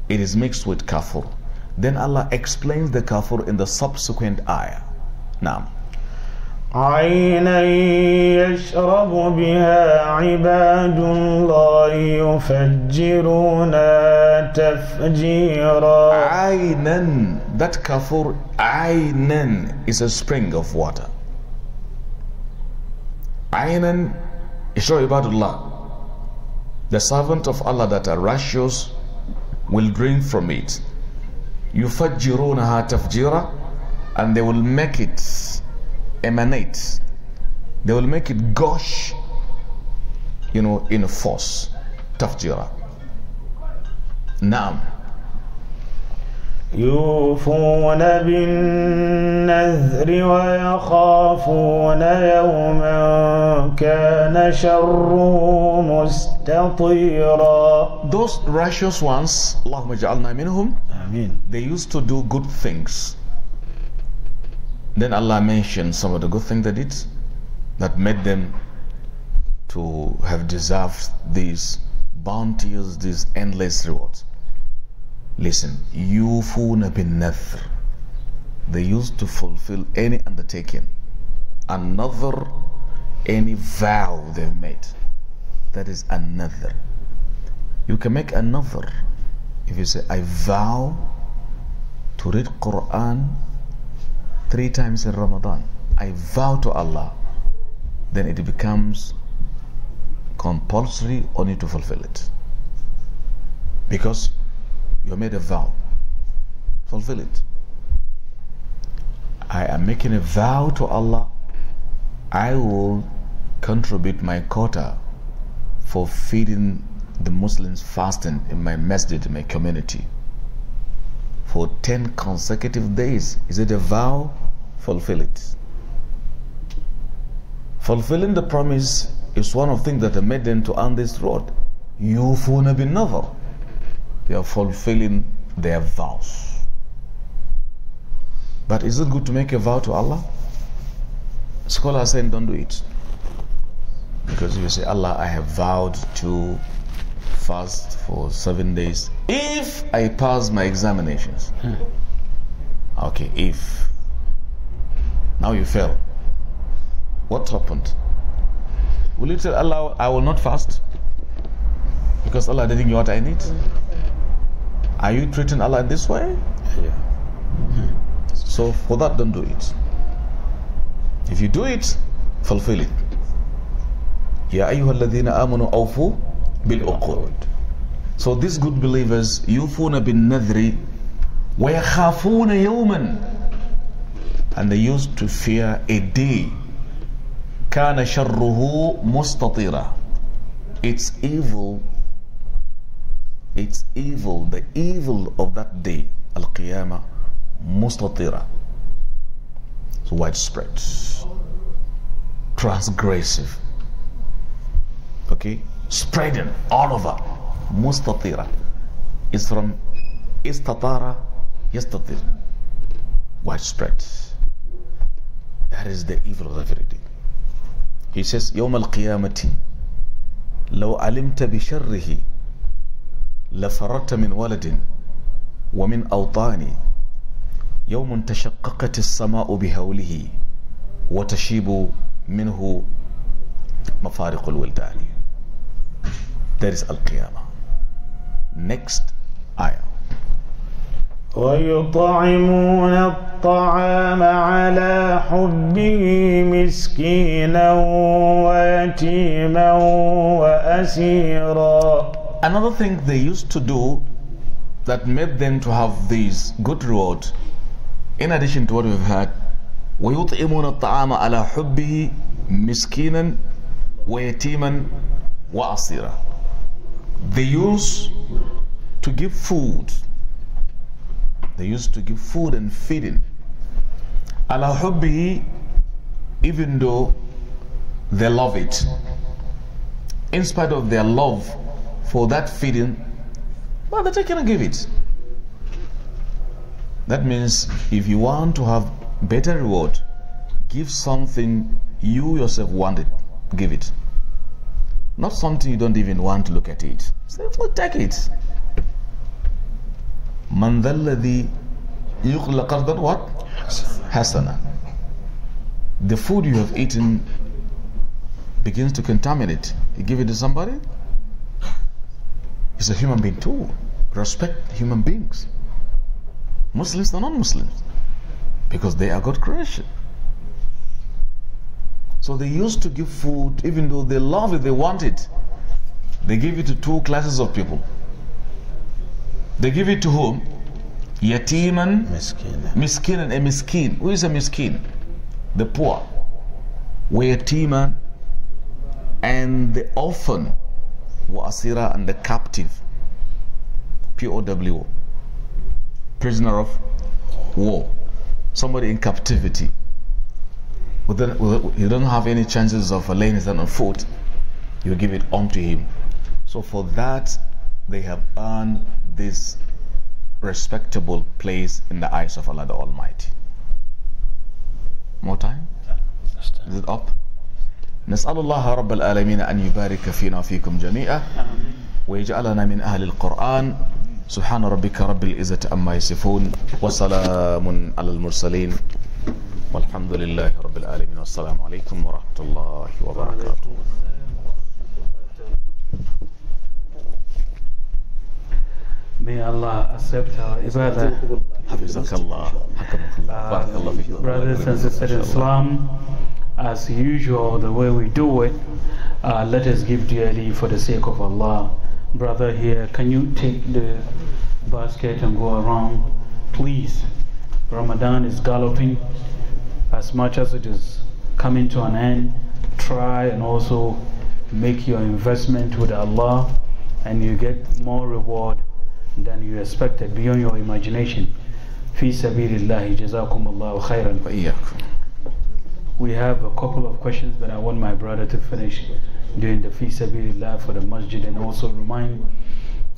It is mixed with kafur. Then Allah explains the kafur in the subsequent ayah. Now, عينا يشرب بها عباد الله يفجرونها تفجيرا. Aynan, that kafur, Aynan is a spring of water. Aynan yashrabu ibadullah, the servant of Allah that are righteous will drink from it. Yufajjirunaha tafjira, and they will make it emanate, they will make it gush, in a force. Tafjira. Naam. يوفون بالنذر ويخافون يوما كان شره مستطيرا. Those righteous ones, Allahumma ja'alna minhum, Ameen. they used to do good things. Then Allah mentioned some of the good things they did that made them to have deserved these bounties, these endless rewards. Listen, yufuna bin nadhr. They used to fulfill any undertaking, another, any vow they've made. That is another. You can make another. If you say, I vow to read Quran 3 times in Ramadan, I vow to Allah, then it becomes compulsory on you to fulfill it. Because you made a vow. Fulfill it. I am making a vow to Allah. I will contribute my quota for feeding the Muslims fasting in my masjid, in my community, for 10 consecutive days. Is it a vow? Fulfill it. Fulfilling the promise is one of the things that have made them to earn this road. Yufuna bin nadhr. They are fulfilling their vows. But is it good to make a vow to Allah? Scholars are saying don't do it. Because if you say, Allah, I have vowed to fast for 7 days if I pass my examinations. Okay, if. Now you fail. What happened? Will you tell Allah, I will not fast? Because Allah didn't give me what I need? Are you treating Allah this way? Yeah. So for that, don't do it. If you do it, fulfill it. Ya ayyuhalladhina amanu awfu bil uqud. So these good believers, yufuna bin nadhri wa yakhafuna yawman. And they used to fear a day. كان شره مستطيرا. It's evil, the evil of that day, Al-Qiyamah, mustatira. So widespread, transgressive, okay, spreading all over. Mustatira is from istatara, yastatir, widespread. That is the evil of every day. He says, يوم القيامة لو علمت بشره لفررت من ولد ومن أوطان يوم تشققت السماء بهوله وتشيب منه مفارق الولدان. That is Al-Qiyamah. Next ayah. ويطعمون الطعام على حبه مسكينا ويتيما وأسيرا. Another thing they used to do that made them to have these good reward, in addition to what we've had, ويطعمون الطعام على حبه مسكينا ويتيما وأسيرا. They used to give food. They used to give food and feeding. Ala hubbihi, even though they love it. In spite of their love for that feeding, but they're taking to give it. That means if you want to have better reward, give something you yourself wanted, give it. Not something you don't even want to look at it. Say, well, take it. Man ذا الذي يقل قرضا what? Hasana. The food you have eaten begins to contaminate. You give it to somebody? He's a human being too. Respect human beings. Muslims and non-Muslims. Because they are God's creation. So they used to give food even though they love it, they want it. They give it to two classes of people. They give it to whom? Yatiman, miskin and a miskin. Who is a miskin? The poor. Yatiman and the orphan. Wa asira and the captive. POW. Prisoner of war. Somebody in captivity. He doesn't have any chances of laying his hand on foot. You give it unto him. So for that, they have earned this respectable place in the eyes of Allah the Almighty. More time? Is it up? نسأل الله رب العالمين أن يبارك فينا وفيكم جميعا ويجعلنا من أهل القرآن. سبحان ربك رب العزة عما يصفون وسلام على المرسلين والحمد لله رب العالمين والسلام عليكم ورحمة الله وبركاته. May Allah accept our ibadah. Brothers and sisters in Islam, as usual, the way we do it, let us give dearly for the sake of Allah. Brother here, can you take the basket and go around, please? Ramadan is galloping. As much as it is coming to an end, try and also make your investment with Allah, and you get more reward than you expected, beyond your imagination. Fi sabilillahi jazakumullahu khairan. We have a couple of questions, but I want my brother to finish doing the fi sabilillah for the masjid, and also remind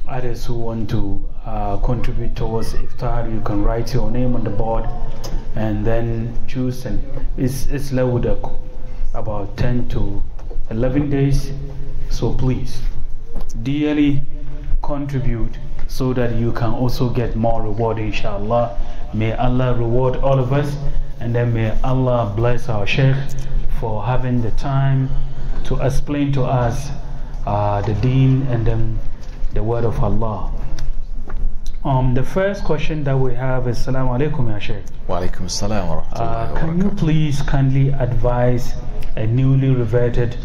others who want to contribute towards iftar. You can write your name on the board and then choose, and it's left about 10 to 11 days. So please dearly contribute so that you can also get more reward, inshallah. May Allah reward all of us, and then may Allah bless our Sheikh for having the time to explain to us the deen and then the word of Allah. The first question that we have is Assalamu alaikum ya Sheikh. Wa alaikum assalam wa rahmatullahi wa Can you please kindly advise a newly reverted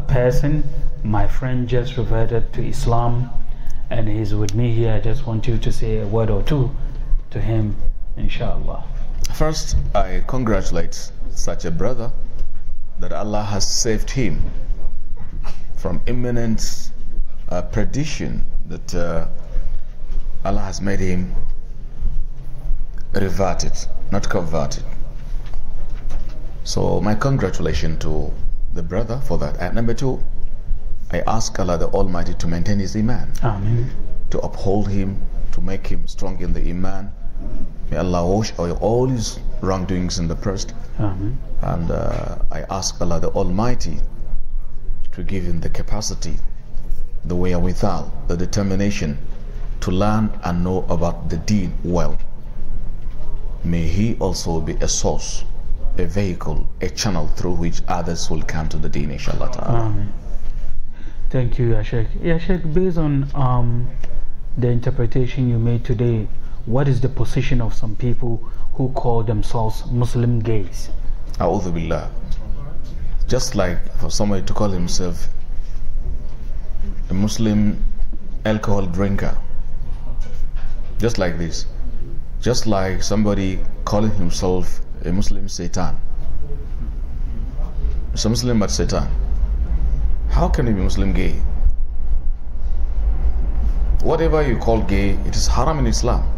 person? My friend just reverted to Islam and he's with me here. I just want you to say a word or two to him, inshallah. First, I congratulate such a brother that Allah has saved him from imminent perdition, that Allah has made him reverted, not converted. So my congratulations to the brother for that. And number two, I ask Allah the Almighty to maintain his iman. Amen. To uphold him, to make him strong in the iman. May Allah wash away all his wrongdoings in the past. Amen. And I ask Allah the Almighty to give him the capacity, the wherewithal, the determination to learn and know about the deen well. May he also be a source, a vehicle, a channel through which others will come to the deen, inshallah ta'ala. Amen. Thank you, Ya Sheikh. Ya Sheikh, based on the interpretation you made today, what is the position of some people who call themselves Muslim gays? A'udhu billah. Just like for somebody to call himself a Muslim alcohol drinker, just like this, just like somebody calling himself a Muslim Satan. It's a Muslim but Satan. How can he be Muslim gay? Whatever you call gay, it is haram in Islam.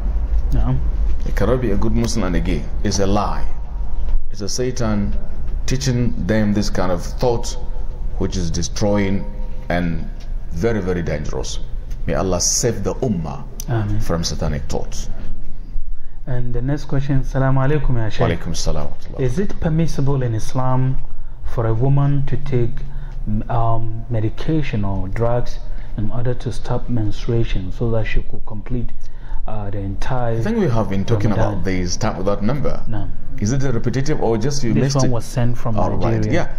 No. It cannot be a good Muslim and a gay. It's a lie. It's a Satan teaching them this kind of thought which is destroying and very, very dangerous. May Allah save the Ummah Amen. from satanic thoughts. And the next question, Assalamu alaikum, Ya Sheikh. Walaikum salam. Is it permissible in Islam for a woman to take medication or drugs in order to stop menstruation so that she could complete the entire... I think we have been talking Ramadan about this. Start with that number. No. Is it a repetitive or just you This missed one it? was sent from All Nigeria. right. Yeah.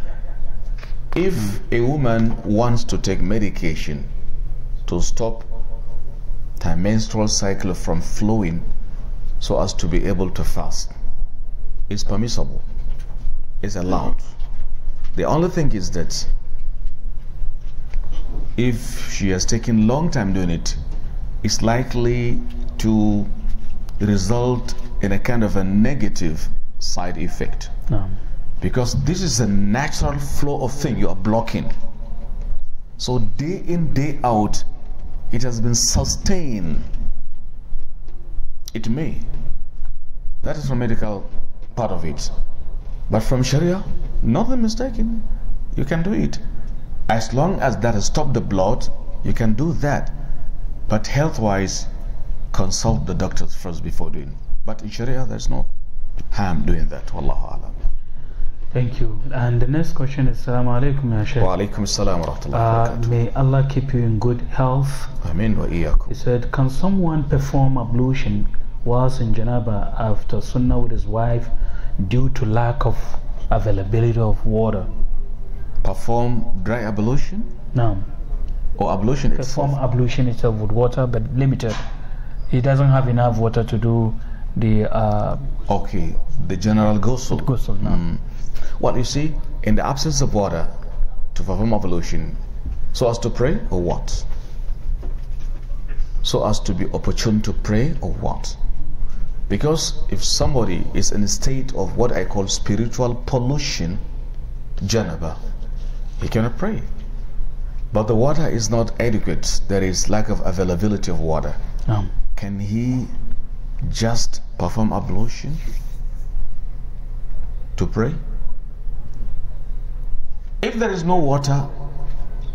If a woman wants to take medication to stop her menstrual cycle from flowing so as to be able to fast, it's permissible. It's allowed. The only thing is that if she has taken long time doing it, it's likely to result in a kind of a negative side effect. No. Because this is a natural flow of thing you are blocking. So day in, day out, it has been sustained. It may. That is from medical part of it. But from Sharia, nothing mistaken. You can do it. As long as that has stopped the blood, you can do that. But health-wise, consult the doctors first before doing. But in Sharia, there's no harm doing that. Wallahu alam. Thank you. And the next question is, Assalamu alaikum, Ya Sheikh. Wa alaikum salam wa rahmatullahi wa barakatuh. May Allah keep you in good health. Ameen wa iyaakum. He said, can someone perform ablution whilst in Janaba after Sunnah with his wife due to lack of availability of water? Perform dry ablution No. or ablution Perform itself? ablution itself with water, but limited. He doesn't have enough water to do the Okay, the general ghusl. ghusl. No. Well, you see, in the absence of water to perform ablution, so as to pray or what? So as to be opportune to pray or what? Because if somebody is in a state of what I call spiritual pollution, janaba, he cannot pray. But the water is not adequate. There is lack of availability of water. No. Can he just perform ablution to pray? If there is no water,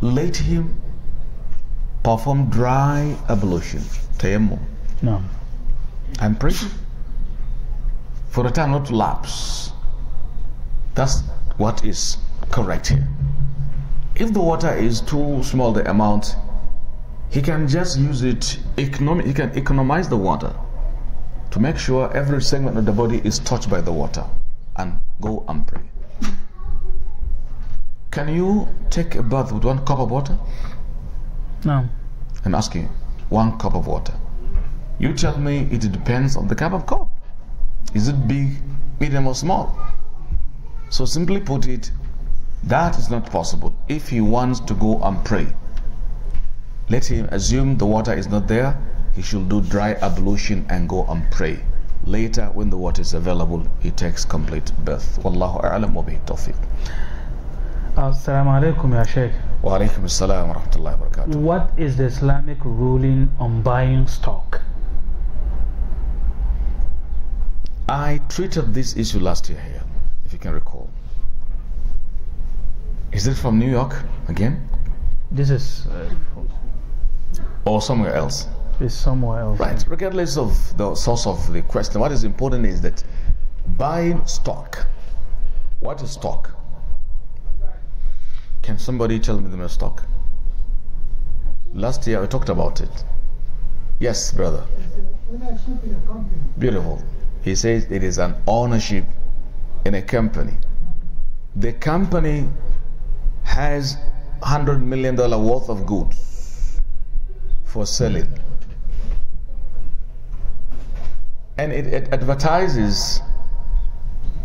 let him perform dry ablution, tayammum, No. and pray for the time not to lapse. That's what is correct here. If the water is too small, the amount, he can just use it, he can economize the water to make sure every segment of the body is touched by the water and go and pray. Can you take a bath with 1 cup of water? No. I'm asking you, 1 cup of water. You tell me it depends on the cup. Is it big, medium or small? So simply put it, that is not possible. If he wants to go and pray, let him assume the water is not there. He should do dry ablution and go and pray. Later, when the water is available, he takes complete birth. Wallahu a'lam wa bihi tawfiq. Assalamu alaikum, ya Sheikh. Wa alaikum assalam wa rahmatullahi wa barakatuh. What is the Islamic ruling on buying stock? I treated this issue last year here, if you can recall. Is it from New York again? This is Or somewhere else? somewhere else. Right, regardless of the source of the question, what is important is that buying stock. What is stock? Can somebody tell me the name of stock? Last year we talked about it. Yes, brother. Beautiful. He says it is an ownership in a company. The company has $100 million worth of goods for selling. And it advertises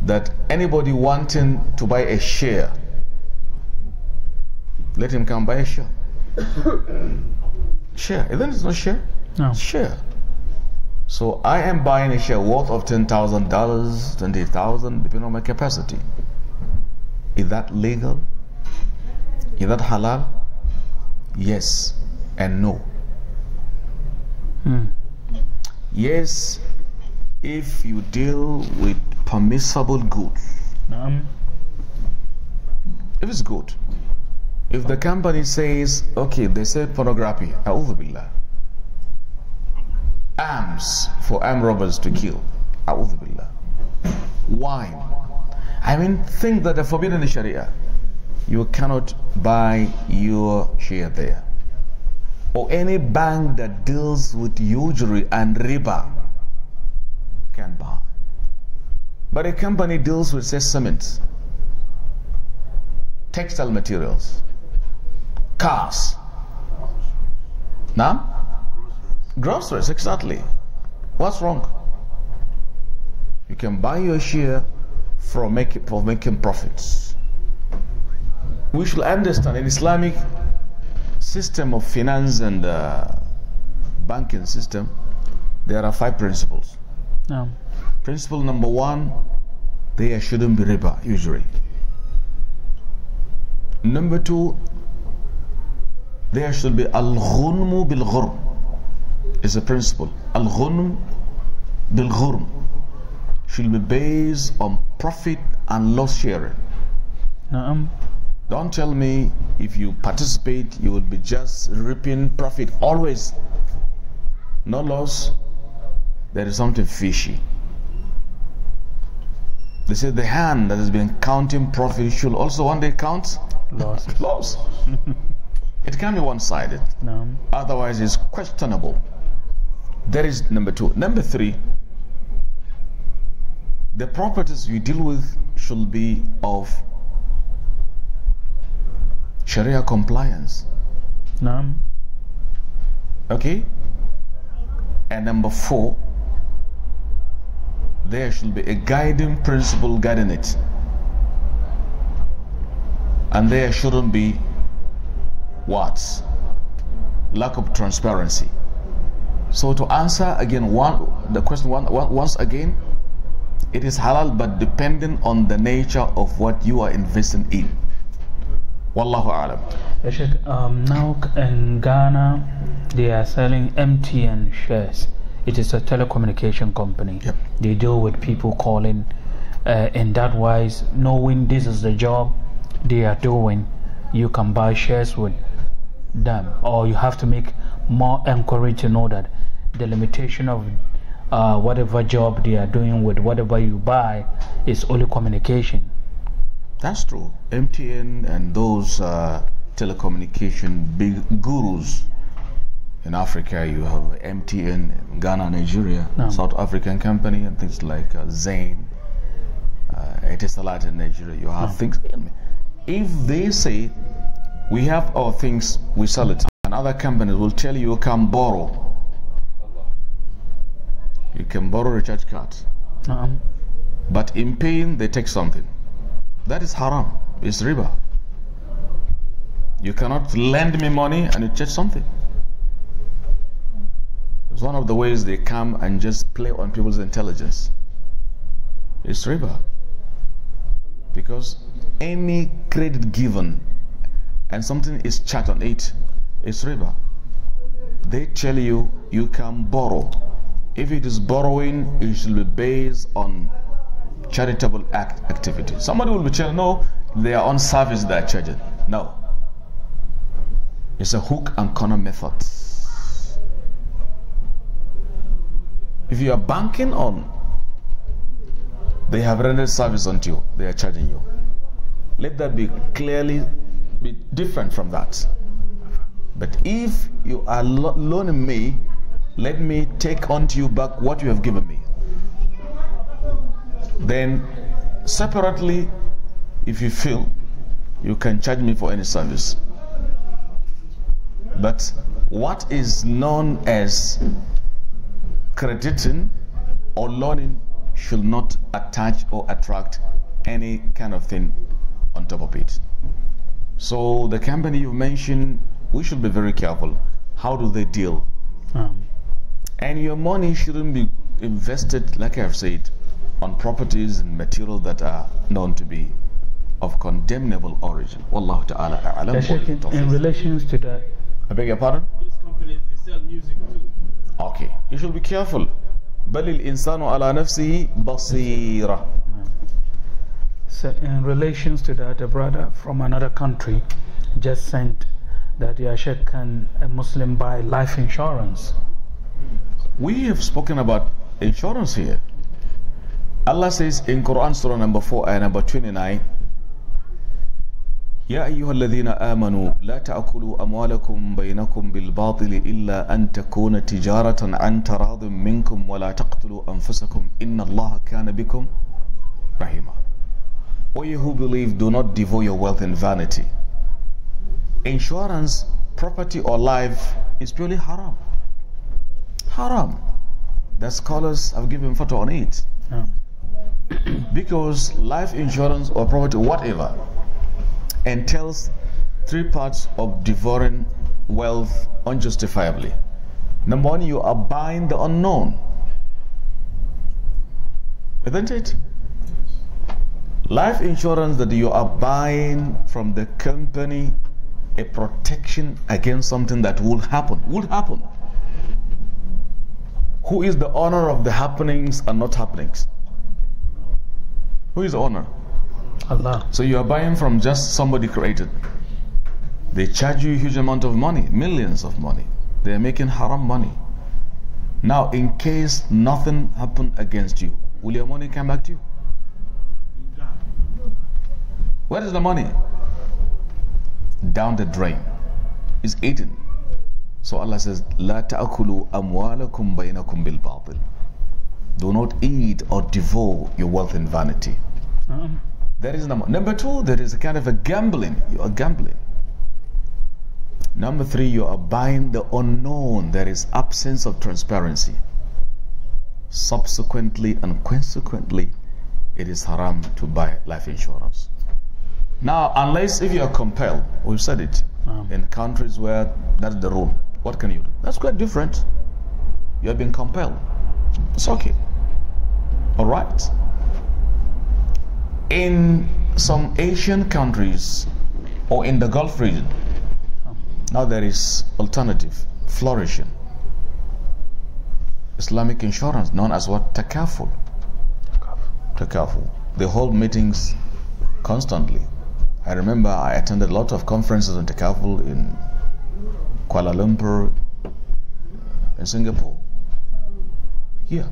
that anybody wanting to buy a share, let him come buy a share. Share. Isn't it not share? No. Share. So I am buying a share worth of $10,000, $20,000, depending on my capacity. Is that legal? Is that halal? Yes and no. Yes, if you deal with permissible goods. If it's good. If the company says, okay, they say pornography, a'udhu billah. Arms for armed robbers to kill, a'udhu billah. Wine. I mean, things that are forbidden in the Sharia. You cannot buy your share there. Or any bank that deals with usury and riba can buy. But a company deals with, say, cement, textile materials, cars. Now? Groceries, exactly. What's wrong? You can buy your share for making profits. We should understand in Islamic system of finance and banking system, there are 5 principles. Principle number 1, there shouldn't be riba, usury. Number 2, there should be al-ghunmu bil-ghurm. Is a principle. Al-ghunm bil-ghurm should be based on profit and loss sharing. Don't tell me if you participate, you will be just reaping profit always. No loss. There is something fishy. They say the hand that has been counting profit should also one day count loss. It can be one-sided. No. Otherwise, it's questionable. That is number 2. Number 3, the properties you deal with should be of Sharia compliance. No. Okay? And number 4, there should be a guiding principle guiding it. And there shouldn't be what? Lack of transparency. So to answer again the question once again, it is halal but depending on the nature of what you are investing in. Wallahu a'lam. Sheikh, now in Ghana, they are selling MTN shares. It is a telecommunication company. Yep. They deal with people calling, in that wise, knowing this is the job they are doing, you can buy shares with them, or you have to make more inquiry to know that the limitation of whatever job they are doing with whatever you buy is only communication. That's true. MTN and those telecommunication big gurus in Africa, you have MTN in Ghana, Nigeria, South African company, and things like Zain, Etisalat in Nigeria. You have things. If they say we have our things, we sell it, and other companies will tell you you can borrow. You can borrow recharge cards. But in paying, they take something. That is haram. It's riba. You cannot lend me money and you take something. It's one of the ways they come and just play on people's intelligence. It's riba. Because any credit given and something is charged on it, it's riba. They tell you you can borrow. If it is borrowing, it should be based on charitable activity. Somebody will be telling, no, they are on service they are charging. No. It's a hook and corner method. If you are banking on, they have rendered service unto you, they are charging you. Let that be clearly be different from that. But if you are loaning me, let me take unto you back what you have given me. Then separately, if you feel, you can charge me for any service. But what is known as crediting or loaning should not attach or attract any kind of thing on top of it. So the company you mentioned, we should be very careful. How do they deal? And your money shouldn't be invested, like I've said, on properties and materials that are known to be of condemnable origin. Wallahu ta'ala a'lam. In relation to that, I beg your pardon? Those companies, they sell music too. Okay, you should be careful. بل الإنسان على نفسه بصيرة. So in relations to that, a brother from another country just sent that, Ya Sheikh, can a Muslim buy life insurance? We have spoken about insurance here. Allah says in Quran Surah number 4 ayah number 29, يا أيها الذين آمنوا لا تأكلوا أموالكم بينكم بالباطل إلا أن تكون تجارة عن تراض منكم ولا تقتلوا أنفسكم إن الله كان بكم رحيما. O you who believe, do not devote your wealth in vanity. Insurance, property or life is purely haram. Haram. The scholars have given fatwa on it. Because life insurance or property, whatever, entails three parts of devouring wealth unjustifiably. Number one, you are buying the unknown. Isn't it? Life insurance that you are buying from the company, a protection against something that will happen. Who is the owner of the happenings and not happenings? Who is the owner? Allah. So you are buying from just somebody created. They charge you a huge amount of money, millions of money. They are making haram money. Now, in case nothing happened against you, will your money come back to you? Where is the money? Down the drain. It's eaten. So Allah says, لا تأكلوا أموالكم بينكم بالباطل. Do not eat or devour your wealth in vanity. That is number two, there is a kind of a gambling. You are gambling. Number three, you are buying the unknown. There is absence of transparency. Subsequently and consequently, it is haram to buy life insurance. Now, unless if you are compelled, we've said it, in countries where that's the rule, what can you do? That's quite different. You have been compelled. It's okay. All right. In some Asian countries or in the Gulf region, now there is alternative, flourishing. Islamic insurance known as what? Takaful. Takaful. They hold meetings constantly. I remember I attended a lot of conferences on Takaful in Kuala Lumpur, in Singapore. Here.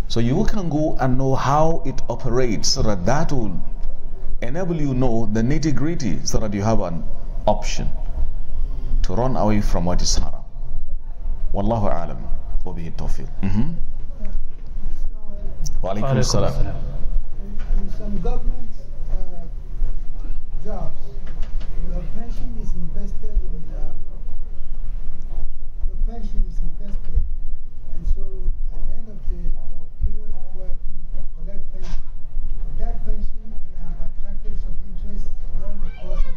So you can go and know how it operates so that will enable you know the nitty-gritty so that you have an option to run away from what is haram. Wallahu a'lam wa bihi tawfiq. Wa alaikum salam. In some government jobs, your pension is invested in and so at the end of the period of work you collect pension. That pension may have attracted some interest during the course of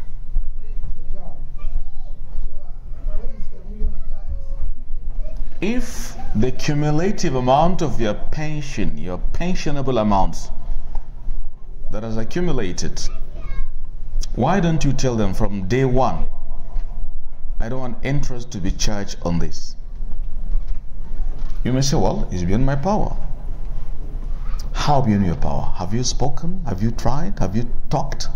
the job. So what is the ruling on that? if the cumulative amount of your pension, your pensionable amounts that has accumulated, why don't you tell them from day one, I don't want interest to be charged on this? You may say, well, it's beyond my power. How beyond your power? Have you spoken? Have you tried? Have you talked?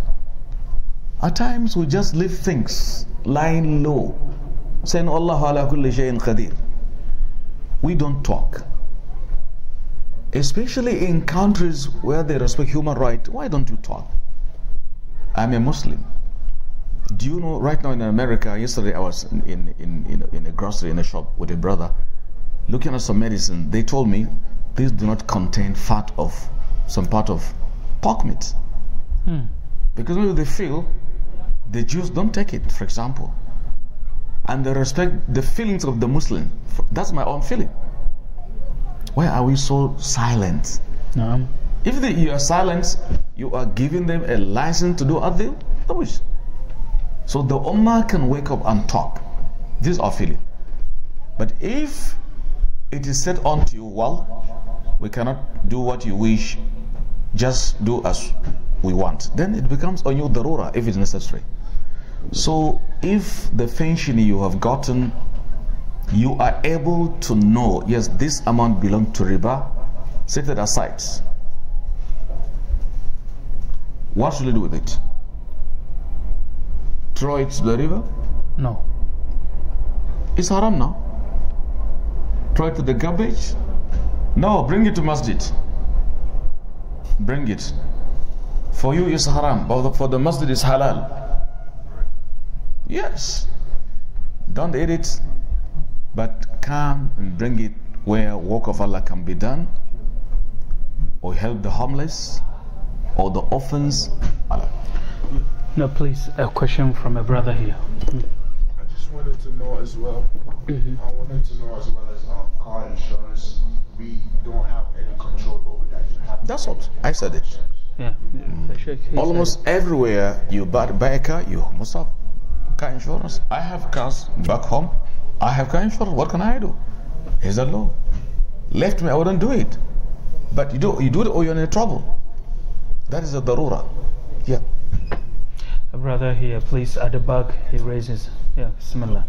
At times we just leave things lying low, saying Allahu ala kulli shay'in qadir. We don't talk. Especially in countries where they respect human rights, why don't you talk? I'm a Muslim. Do you know right now in America, yesterday I was in a grocery in a shop with a brother looking at some medicine. They told me these do not contain fat of some part of pork meat. Because maybe they feel the Jews don't take it, for example. And they respect the feelings of the Muslim. That's my own feeling. Why are we so silent? No. If you are silent, you are giving them a license to do what they wish. So the Ummah can wake up and talk. This is our feeling. But if it is said unto you, well, we cannot do what you wish, just do as we want, then it becomes on you darura if it's necessary. So if the pension you have gotten, you are able to know, yes, this amount belongs to riba, set it aside. What should you do with it? Throw it to the river? No. It's haram now. Throw it to the garbage? No, bring it to masjid. Bring it. For you it's haram, but for the masjid it's halal. Yes. Don't eat it, but come and bring it where work of Allah can be done, or help the homeless, or the orphans. Allah. No, please, a question from a brother here. I just wanted to know as well. I wanted to know as well as car insurance. We don't have any control over that. That's what I said it. Yeah. Sheikh, Almost everywhere you buy a car, you must have car insurance. I have cars back home. I have car insurance. What can I do? Is that law? Left me, I wouldn't do it. But you do it or you're in trouble. That is a darura. Yeah. a brother here, please, at the back, he raises. Yeah, similar.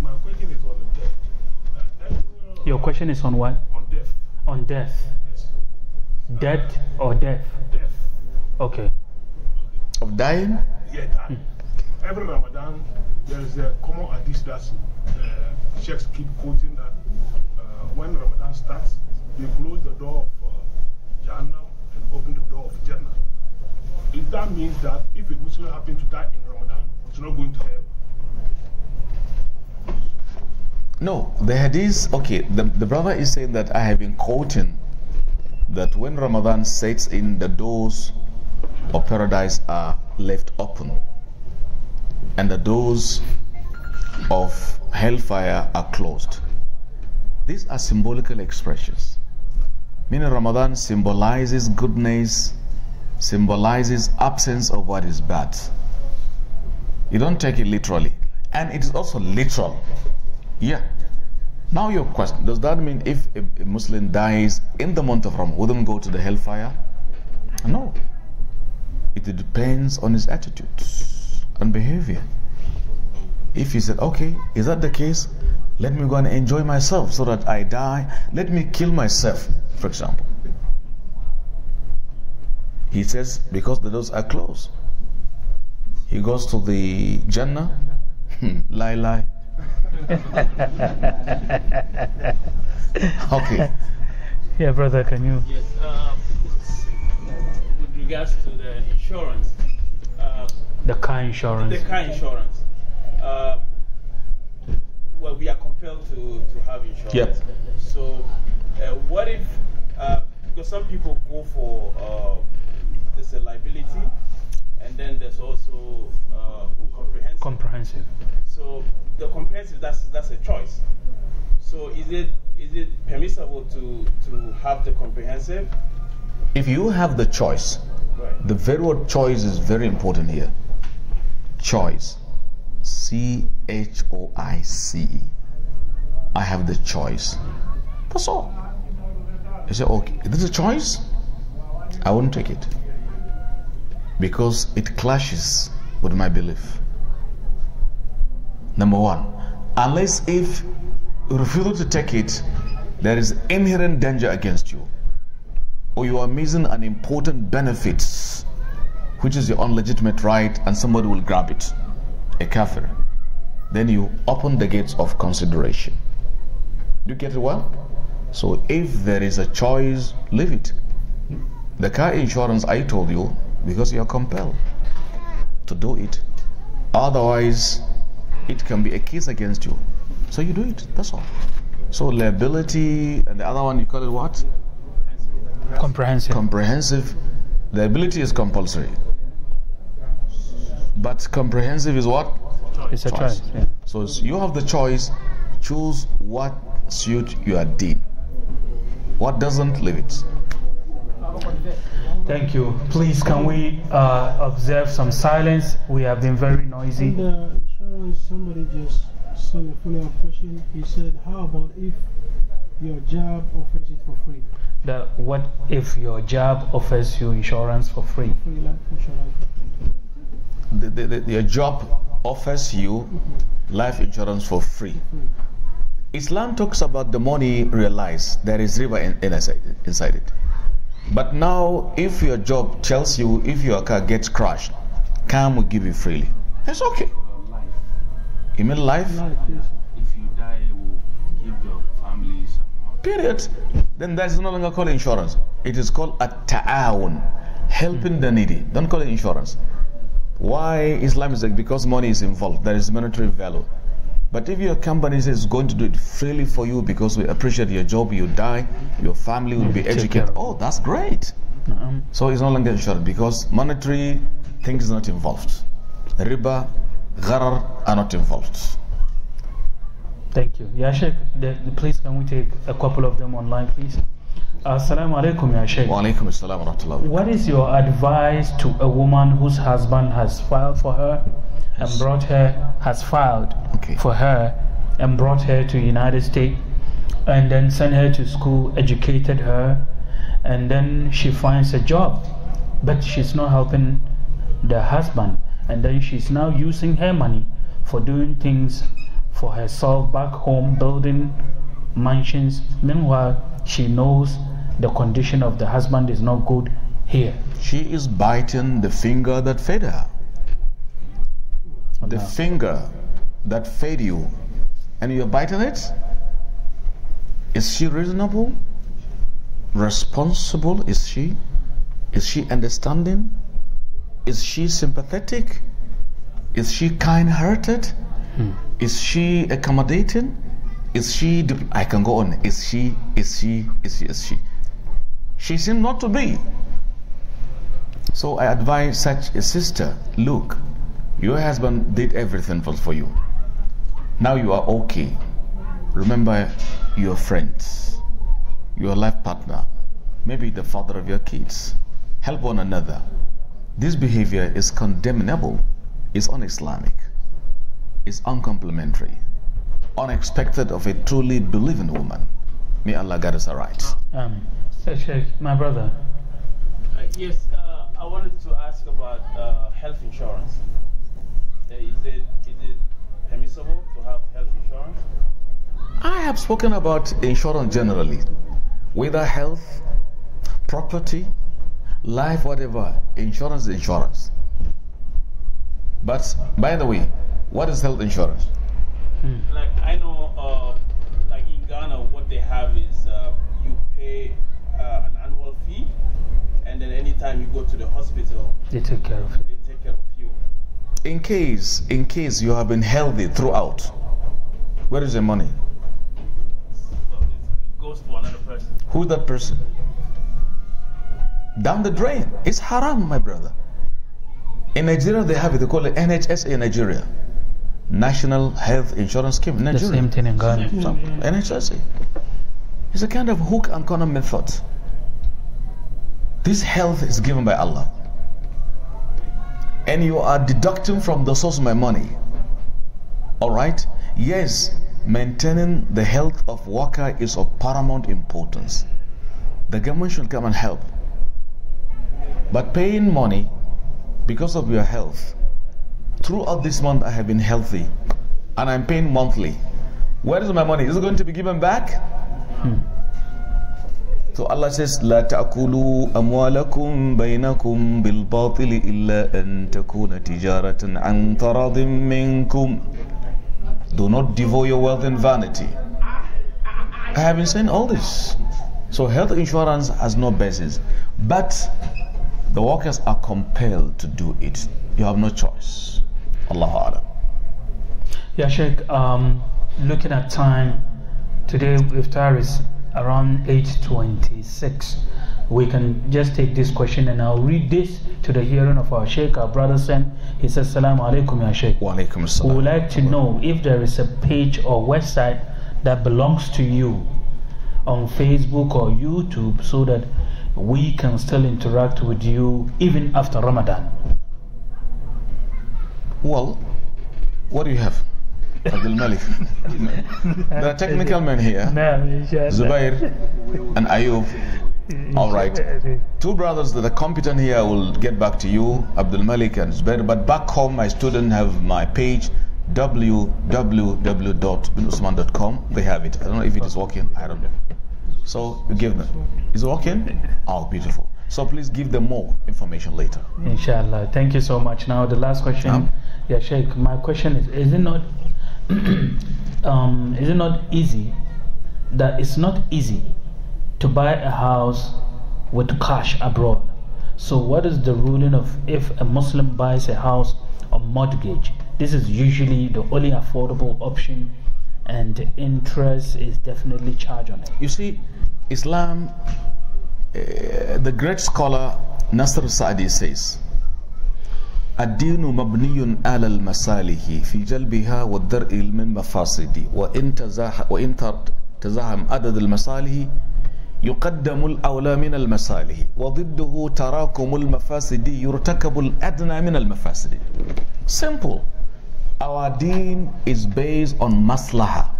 My question is on the death. Your question is on what? On death. On death. Yes. Death or death? Death. Okay. Of dying? Yeah, dying. Every Ramadan, there is a common hadith that Sheikhs keep quoting that when Ramadan starts, they close the door of Jannah and open the door of Jannah. If that means that if a Muslim happens to die in Ramadan, it's not going to hell? No, the hadith, okay, the brother is saying that I have been quoting that when Ramadan sets in, the doors of paradise are left open and the doors of hellfire are closed. These are symbolical expressions. Meaning Ramadan symbolizes goodness, symbolizes absence of what is bad. You don't take it literally. And it is also literal. Yeah. Now your question, does that mean if a Muslim dies in the month of Ramadan, wouldn't go to the hellfire? No. It depends on his attitude and behavior. If he said, okay, is that the case? Let me go and enjoy myself so that I die. Let me kill myself, for example. He says, because the doors are closed. He goes to the Jannah. Lie. Okay. Yeah, brother, can you? Yes. With regards to the insurance. The car insurance. The car insurance. Well, we are compelled to have insurance. Yep. So, what if, because some people go for, there's a liability, and then there's also comprehensive. Comprehensive. So, the comprehensive, that's a choice. So, is it permissible to have the comprehensive? If you have the choice, Right. the very word choice is very important here. Choice. CHOICE. I have the choice. That's all. You say, okay, this is a choice? I won't take it. Because it clashes with my belief. Number one, unless if you refuse to take it, there is inherent danger against you, or you are missing an important benefit, which is your own legitimate right, and somebody will grab it, a kafir. Then you open the gates of consideration. Do you get it well? So if there is a choice, leave it. The car insurance, I told you, because you are compelled to do it. Otherwise, it can be a case against you. So you do it, that's all. So liability, and the other one, you call it what? Comprehensive. Comprehensive. Liability is compulsory. But comprehensive is what? It's a choice. Yeah. So you have the choice. Choose what suits your deed. What doesn't, leave it. Thank you. Please, can we observe some silence? We have been very noisy. And insurance, somebody just sent a follow-up question. He said, how about if your job offers it for free? What if your job offers you insurance for free? Free life insurance. Your job offers you life insurance for free. Islam talks about the money realized. There is riba inside it. But now, if your job tells you if your car gets crashed, come, we give you freely. It's okay. You mean life? Life, yes. If you die, we'll give your family some money. Period. Then that's no longer called insurance. It is called at-ta'awun, helping the needy. Don't call it insurance. Why Islam is like, because money is involved. There is monetary value. But if your company is going to do it freely for you because we appreciate your job, you die, your family will be educated. Oh, that's great. So it's no longer insurance because monetary things is not involved. Riba, gharar are not involved. Thank you. Ya Sheikh, please can we take a couple of them online, please? Assalamu alaikum, Ya Sheikh. Wa alaikum assalam wa rahmatullah. What is your advice to a woman whose husband has filed for her and brought her, has filed for her and brought her to United States and then sent her to school, educated her, and then she finds a job, but she's not helping the husband, and then she's now using her money for doing things for herself back home, building mansions. Meanwhile, she knows the condition of the husband is not good here. She is biting the finger that fed her. The finger that fed you, and you're biting it. Is she reasonable? Responsible? Is she? Is she understanding? Is she sympathetic? Is she kind-hearted? Is she accommodating? Is she? I can go on. Is she? Is she? Is she? Is she? She seems not to be. So I advise such a sister, look, your husband did everything for you. Now you are okay. Remember your friends, your life partner, maybe the father of your kids. Help one another. This behavior is condemnable, is un-Islamic, is uncomplimentary, unexpected of a truly believing woman. May Allah guide us aright. Sheikh, my brother. Yes, I wanted to ask about health insurance. Is it permissible to have health insurance? I have spoken about insurance generally, whether health, property, life, whatever. Insurance is insurance. But by the way, what is health insurance? Like I know, like in Ghana, what they have is you pay an annual fee, and then anytime you go to the hospital, They take care of it. they take care of you. In case you have been healthy throughout, where is the money? It goes to another person. Who's that person? Down the drain. It's haram, my brother. In Nigeria, they have it. They call it NHSA in Nigeria, National Health Insurance Scheme. The Nigeria. same thing in Ghana. NHSA. It's a kind of hook and corner method. This health is given by Allah, and you are deducting from the source of my money. All right? Yes, maintaining the health of worker is of paramount importance. The government should come and help. But paying money because of your health, throughout this month I have been healthy and I'm paying monthly. Where is my money? Is it going to be given back? So Allah says, لا تأكلوا أموالكم بينكم بالباطل إلا أن تكون تجارة عن تراض منكم. Do not devour your wealth in vanity. I have been saying all this. So health insurance has no basis, but the workers are compelled to do it. You have no choice. Allahu Akbar. Yeah, Sheikh, looking at time, today iftar is around 8:26. We can just take this question and I'll read this to the hearing of our Sheikh, our brother sent. He says, Assalamu alaikum ya Sheikh. Wa alaikum assalam. We would like to know if there is a page or website that belongs to you on Facebook or YouTube so that we can still interact with you even after Ramadan. Well, what do you have? Abdul Malik. There are technical men here. Zubair and Ayub. All right. Two brothers that are competent here will get back to you, Abdul Malik and Zubair. But back home, my students have my page, www.binusman.com. They have it. I don't know if it is working. I don't know. So you give them. Is it working? Oh, beautiful. So please give them more information later. Inshallah. Thank you so much. Now the last question. Yeah, Sheikh. My question is it not is it not easy that it's not easy to buy a house with cash abroad? So what is the ruling of if a Muslim buys a house on mortgage? This is usually the only affordable option and interest is definitely charged on it. You see, Islam, the great scholar Nasr Sa'di says, الدين مبني على المصالح في جلبها والدرء من مفاسد وإن تزاحم عدد المصالح يقدم الأولى من المصالح وضده تراكم المفاسد يرتكب الأدنى من المفاسد. Simple. Our deen is based on maslaha,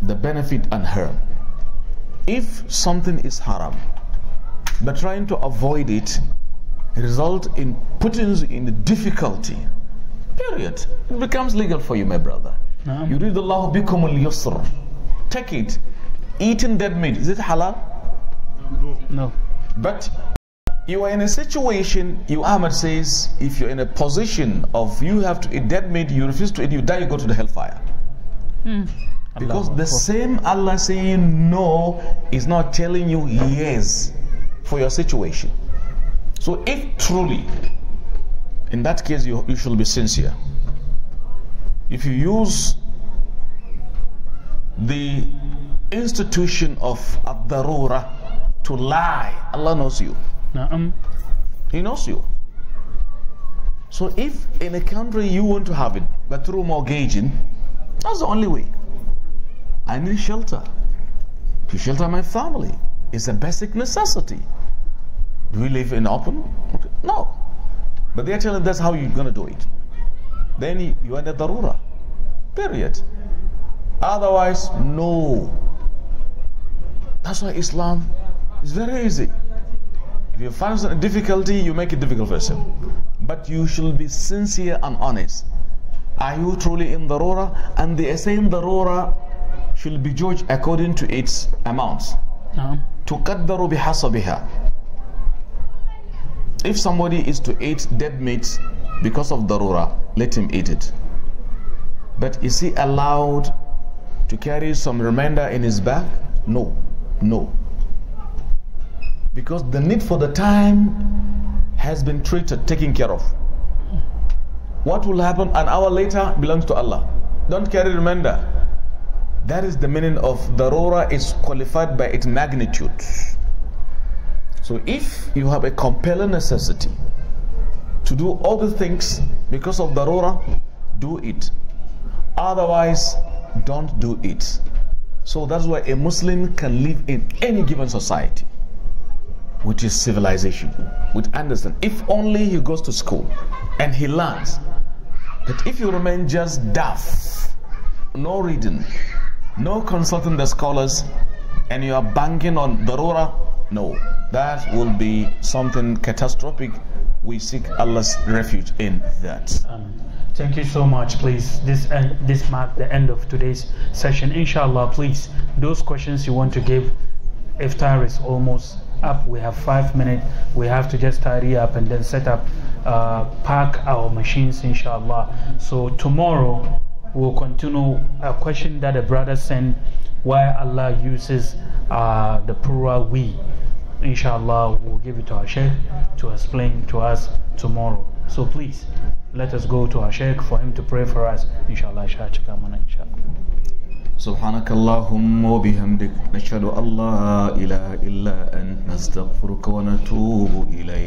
the benefit and harm. If something is haram, but trying to avoid it result in putting you in difficulty, period, it becomes legal for you, my brother. Yurid Allahu bikum al-yusr. Take it. Eating dead meat, is it halal? No. But you are in a situation, Ahmad says, if you're in a position of you have to eat dead meat, you refuse to eat, you die, you go to the hellfire. Because the same Allah saying no is not telling you yes for your situation. So if truly, in that case, you should be sincere. If you use the institution of ad-darura to lie, Allah knows you. He knows you. So if in a country you want to have it, but through mortgaging, that's the only way. I need shelter. To shelter my family. It's a basic necessity. Do we live in open? No. But they are telling that's how you're going to do it. Then you are in a darura. Period. Otherwise, no. That's why Islam is very easy. If you find a difficulty, you make it difficult for yourself. But you should be sincere and honest. Are you truly in darura? And the same darura should be judged according to its amounts. تُقَدَّرُ بِحَسَبِهَا. If somebody is to eat dead meat because of darura, let him eat it. But is he allowed to carry some remainder in his bag? No. No. Because the need for the time has been treated, taken care of. What will happen an hour later belongs to Allah. Don't carry remainder. That is the meaning of darura is qualified by its magnitude. So if you have a compelling necessity to do all the things because of darura, do it. Otherwise, don't do it. So that's why a Muslim can live in any given society, which is civilization, with understand. If only he goes to school and he learns. But if you remain just deaf, no reading, no consulting the scholars, and you are banking on darura, no, that will be something catastrophic. We seek Allah's refuge in that. Thank you so much. Please, this marks the end of today's session. Inshallah, please, those questions you want to give, iftar is almost up. We have 5 minutes. We have to just tidy up and then set up, park our machines, inshallah. So tomorrow we'll continue a question that a brother sent, why Allah uses the plural we. Inshallah, we'll give it to our Sheikh to explain to us tomorrow. So please, let us go to our Sheikh for him to pray for us. Inshallah. سبحانك اللهم وبحمدك نشهد أن لا إله إلا أنت نستغفرك ونتوب إليك